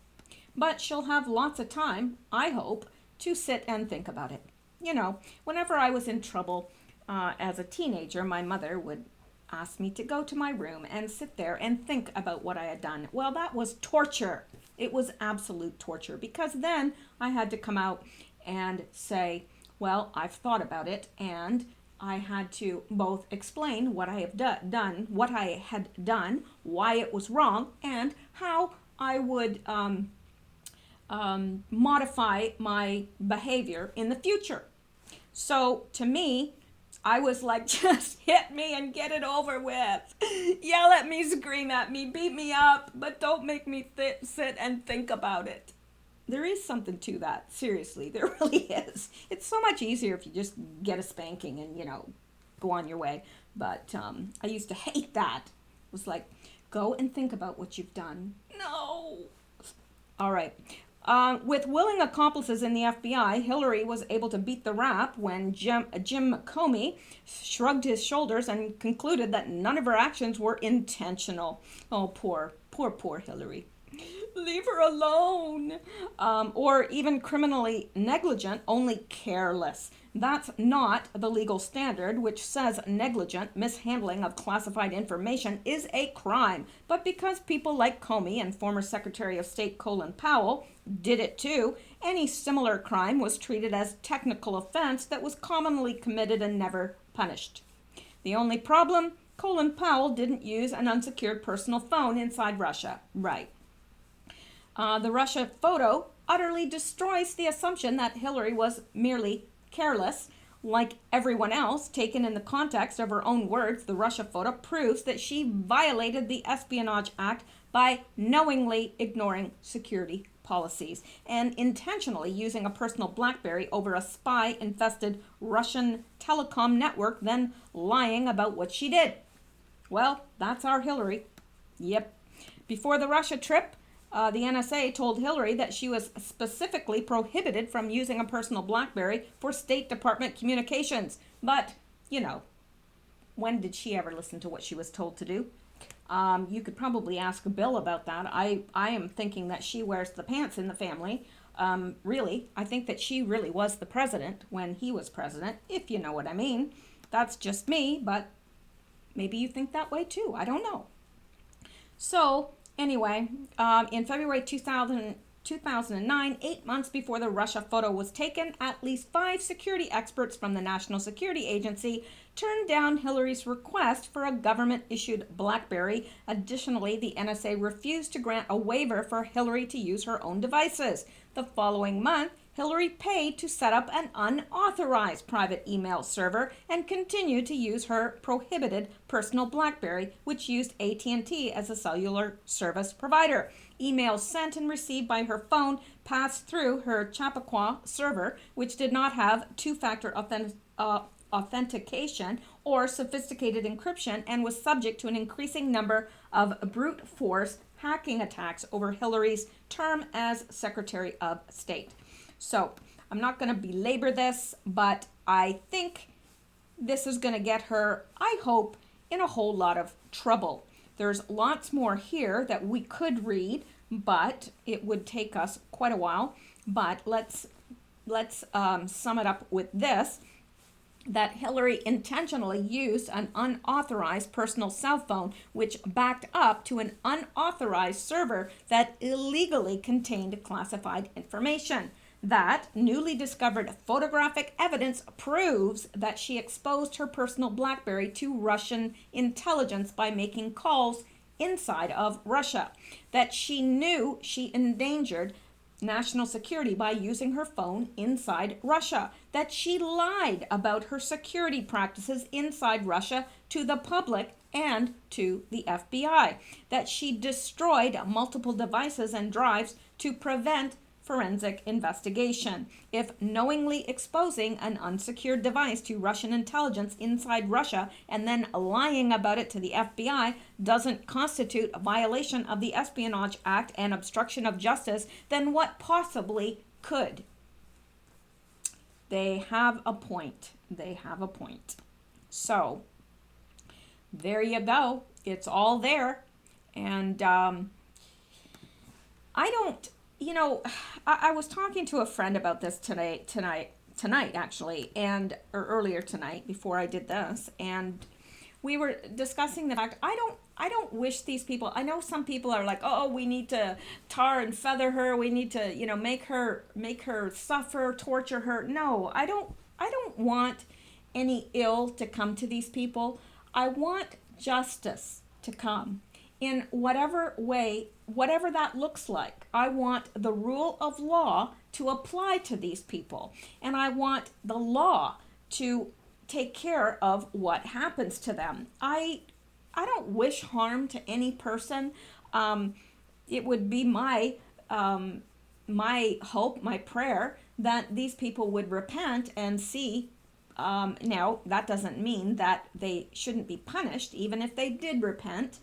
But she'll have lots of time, I hope, to sit and think about it. You know, whenever I was in trouble as a teenager, my mother would ask me to go to my room and sit there and think about what I had done. Well, that was torture. It was absolute torture, because then I had to come out and say, well, I've thought about it, and I had to both explain what I have done, what I had done, why it was wrong, and how I would modify my behavior in the future. So to me, I was like, just hit me and get it over with. Yell at me, scream at me, beat me up, but don't make me sit and think about it. There is something to that. Seriously, there really is. It's so much easier if you just get a spanking and, you know, go on your way. But I used to hate that. It was like, go and think about what you've done. No. All right. With willing accomplices in the FBI, Hillary was able to beat the rap when Jim Comey shrugged his shoulders and concluded that none of her actions were intentional. Oh, poor Hillary. Leave her alone. Or even criminally negligent, only careless. That's not the legal standard, which says negligent mishandling of classified information is a crime. But because people like Comey and former Secretary of State Colin Powell did it too, any similar crime was treated as technical offense that was commonly committed and never punished. The only problem, Colin Powell didn't use an unsecured personal phone inside Russia. Right. The Russia photo utterly destroys the assumption that Hillary was merely careless. Like everyone else, taken in the context of her own words, the Russia photo proves that she violated the Espionage Act by knowingly ignoring security policies and intentionally using a personal BlackBerry over a spy-infested Russian telecom network, then lying about what she did. Well, that's our Hillary. Yep. Before the Russia trip, the NSA told Hillary that she was specifically prohibited from using a personal BlackBerry for State Department communications. But, you know, when did she ever listen to what she was told to do? You could probably ask Bill about that. I am thinking that she wears the pants in the family. Really, I think that she really was the president when he was president, if you know what I mean. That's just me, but maybe you think that way too. I don't know. So, anyway, in February 2009, 8 months before the Russia photo was taken, at least 5 security experts from the National Security Agency turned down Hillary's request for a government-issued BlackBerry. Additionally, the NSA refused to grant a waiver for Hillary to use her own devices. The following month, Hillary paid to set up an unauthorized private email server and continued to use her prohibited personal BlackBerry, which used AT&T as a cellular service provider. Emails sent and received by her phone passed through her Chappaqua server, which did not have two-factor authentication or sophisticated encryption, and was subject to an increasing number of brute force hacking attacks over Hillary's term as Secretary of State. So I'm not going to belabor this, but I think this is going to get her, I hope, in a whole lot of trouble. There's lots more here that we could read, but it would take us quite a while. But let's sum it up with this, that Hillary intentionally used an unauthorized personal cell phone, which backed up to an unauthorized server that illegally contained classified information. That newly discovered photographic evidence proves that she exposed her personal BlackBerry to Russian intelligence by making calls inside of Russia. That she knew she endangered national security by using her phone inside Russia, that she lied about her security practices inside Russia to the public and to the FBI, that she destroyed multiple devices and drives to prevent forensic investigation. If knowingly exposing an unsecured device to Russian intelligence inside Russia and then lying about it to the FBI doesn't constitute a violation of the Espionage Act and obstruction of justice, then what possibly could? They have a point. They have a point. So, there you go. It's all there. And I don't, I was talking to a friend about this tonight actually, or earlier tonight before I did this, and we were discussing the fact I don't wish these people. I know some people are like, oh, we need to tar and feather her. We need to, make her suffer, torture her. No, I don't want any ill to come to these people. I want justice to come in whatever way, whatever that looks like. I want the rule of law to apply to these people, and I want the law to take care of what happens to them. I don't wish harm to any person. It would be my hope, my prayer, that these people would repent and see. Now, that doesn't mean that they shouldn't be punished, even if they did repent.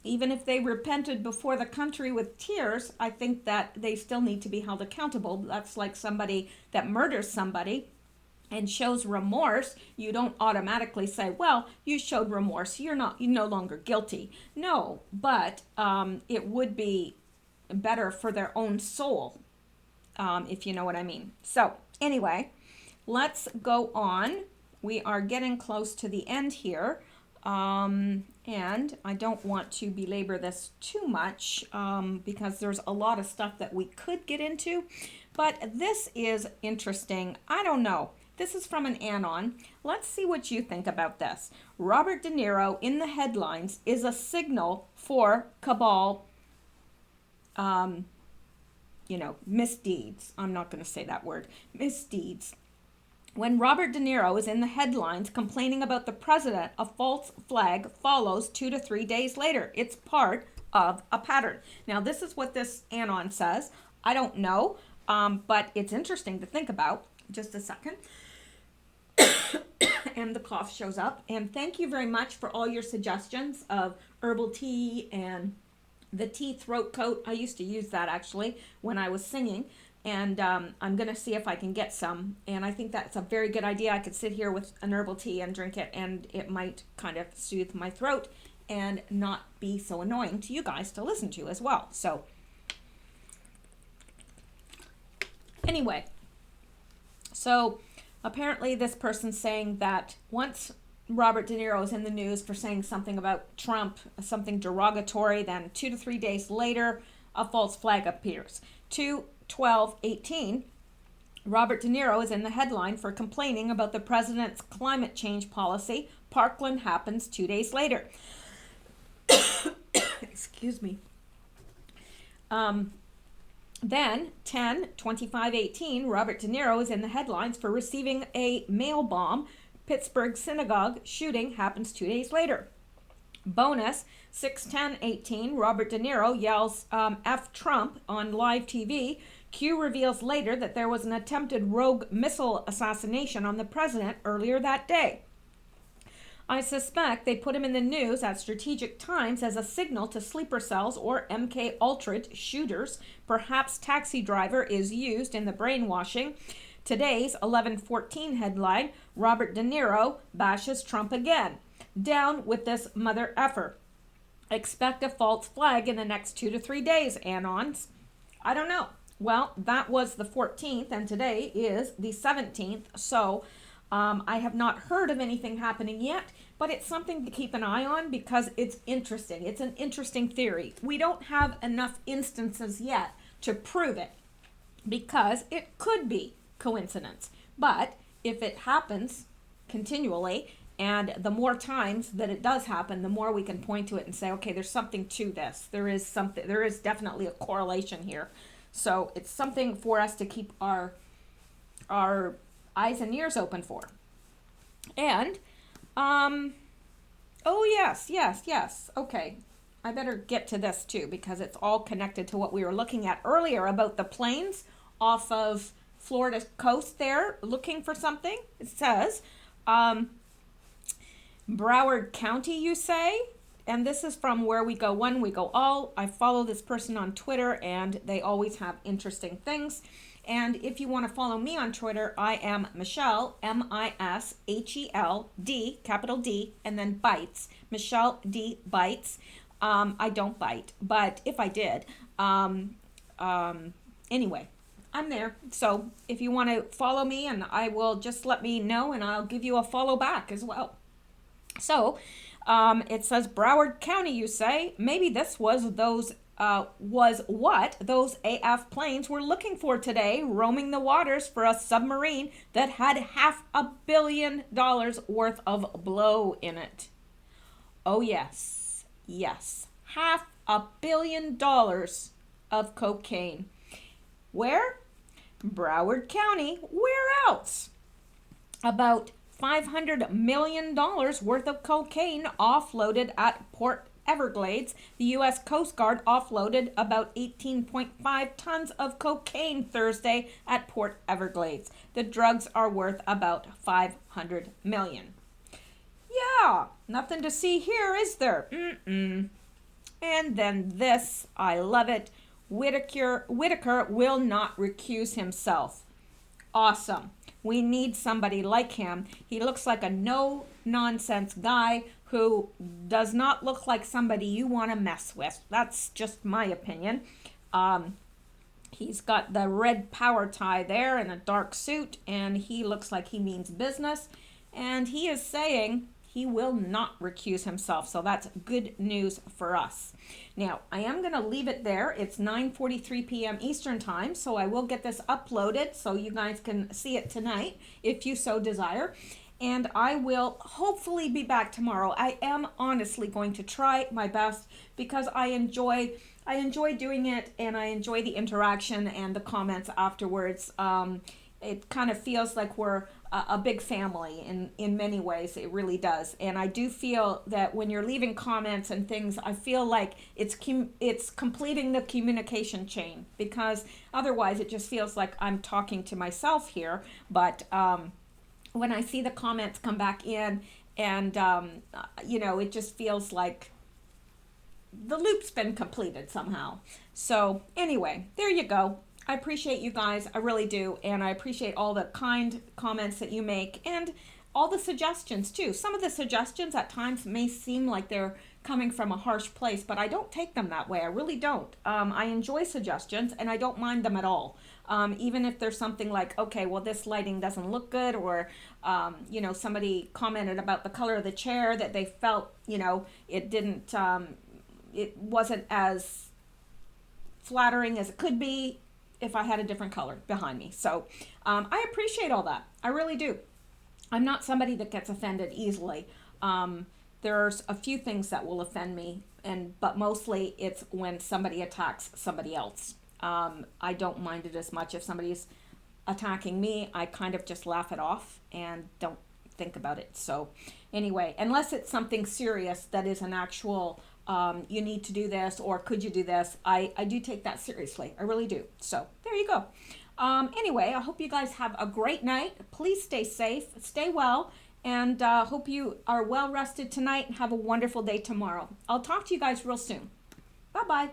Even if they repented before the country with tears, I think that they still need to be held accountable. That's like somebody that murders somebody and shows remorse. You don't automatically say, well, you showed remorse, you're no longer guilty. No, but it would be better for their own soul, if you know what I mean. So anyway, let's go on. We are getting close to the end here. And I don't want to belabor this too much because there's a lot of stuff that we could get into, but this is interesting. I don't know. This is from an Anon. Let's see what you think about this. Robert De Niro in the headlines is a signal for cabal, misdeeds. I'm not going to say that word. Misdeeds. When Robert De Niro is in the headlines complaining about the president, a false flag follows 2 to 3 days later. It's part of a pattern. Now, this is what this Anon says. I don't know, but it's interesting to think about. Just a second. And the cough shows up. And thank you very much for all your suggestions of herbal tea and the tea throat coat. I used to use that actually when I was singing. And I'm going to see if I can get some. And I think that's a very good idea. I could sit here with an herbal tea and drink it, and it might kind of soothe my throat and not be so annoying to you guys to listen to as well. So anyway, so apparently this person's saying that once Robert De Niro is in the news for saying something about Trump, something derogatory, then 2 to 3 days later, a false flag appears. 2/12/18, Robert De Niro is in the headline for complaining about the president's climate change policy. Parkland happens 2 days later. Excuse me. Then 10/25/18, Robert De Niro is in the headlines for receiving a mail bomb. Pittsburgh synagogue shooting happens 2 days later. Bonus 6/10/18, Robert De Niro yells F Trump on live TV. Q reveals later that there was an attempted rogue missile assassination on the president earlier that day. I suspect they put him in the news at strategic times as a signal to sleeper cells or MK Ultra shooters. Perhaps taxi driver is used in the brainwashing. Today's 11/14 headline, Robert De Niro bashes Trump again. Down with this mother effer. Expect a false flag in the next 2 to 3 days, Anons. I don't know. Well, that was the 14th, and today is the 17th, so I have not heard of anything happening yet, but it's something to keep an eye on because it's interesting. It's an interesting theory. We don't have enough instances yet to prove it because it could be coincidence. But if it happens continually And the more times that it does happen, the more we can point to it and say, okay, there's something to this. There is definitely a correlation here. So it's something for us to keep our eyes and ears open for. And, oh yes. Okay. I better get to this too, because it's all connected to what we were looking at earlier about the planes off of Florida coast there looking for something. It says, Broward County, you say? And this is from Where We Go One, We Go All. I follow this person on Twitter, and they always have interesting things. And if you want to follow me on Twitter, I am Mishel, M-I-S-H-E-L-D, capital D, and then Bytes, Mishel D. Bytes. I don't bite, but if I did, anyway, I'm there. So if you want to follow me, and I will just let me know, and I'll give you a follow back as well. So it says Broward County, you say. Maybe this was what those AF planes were looking for today, roaming the waters for a submarine that had $500 million worth of blow in it. Oh yes, $500 million of cocaine. Where? Broward County. Where else? About $500 million worth of cocaine offloaded at Port Everglades. The U.S. Coast Guard offloaded about 18.5 tons of cocaine Thursday at Port Everglades. The drugs are worth about $500 million. Yeah, nothing to see here, is there? And then this, I love it. Whitaker will not recuse himself. Awesome. We need somebody like him. He looks like a no-nonsense guy who does not look like somebody you want to mess with. That's just my opinion. He's got the red power tie there and a dark suit, and he looks like he means business. And he is saying he will not recuse himself. So that's good news for us. Now, I am going to leave it there. It's 9:43 p.m. Eastern time, so I will get this uploaded so you guys can see it tonight if you so desire. And I will hopefully be back tomorrow. I am honestly going to try my best because I enjoy doing it, and I enjoy the interaction and the comments afterwards. It kind of feels like we're a big family in many ways. It really does. And I do feel that when you're leaving comments and things, I feel like it's completing the communication chain, because otherwise it just feels like I'm talking to myself here. But when I see the comments come back in, and it just feels like the loop's been completed somehow. So anyway, there you go. I appreciate you guys, I really do, and I appreciate all the kind comments that you make, and all the suggestions too. Some of the suggestions at times may seem like they're coming from a harsh place, but I don't take them that way. I really don't. I enjoy suggestions, and I don't mind them at all. Even if there's something like, okay, well, this lighting doesn't look good, or somebody commented about the color of the chair, that they felt it wasn't as flattering as it could be if I had a different color behind me. So I appreciate all that. I really do. I'm not somebody that gets offended easily. There's a few things that will offend me, but mostly it's when somebody attacks somebody else. I don't mind it as much. If somebody's attacking me, I kind of just laugh it off and don't think about it. So anyway, unless it's something serious that is an actual you need to do this, or could you do this, I do take that seriously. I really do. So there you go. Anyway, I hope you guys have a great night. Please stay safe, stay well, and hope you are well rested tonight and have a wonderful day tomorrow. I'll talk to you guys real soon. Bye-bye.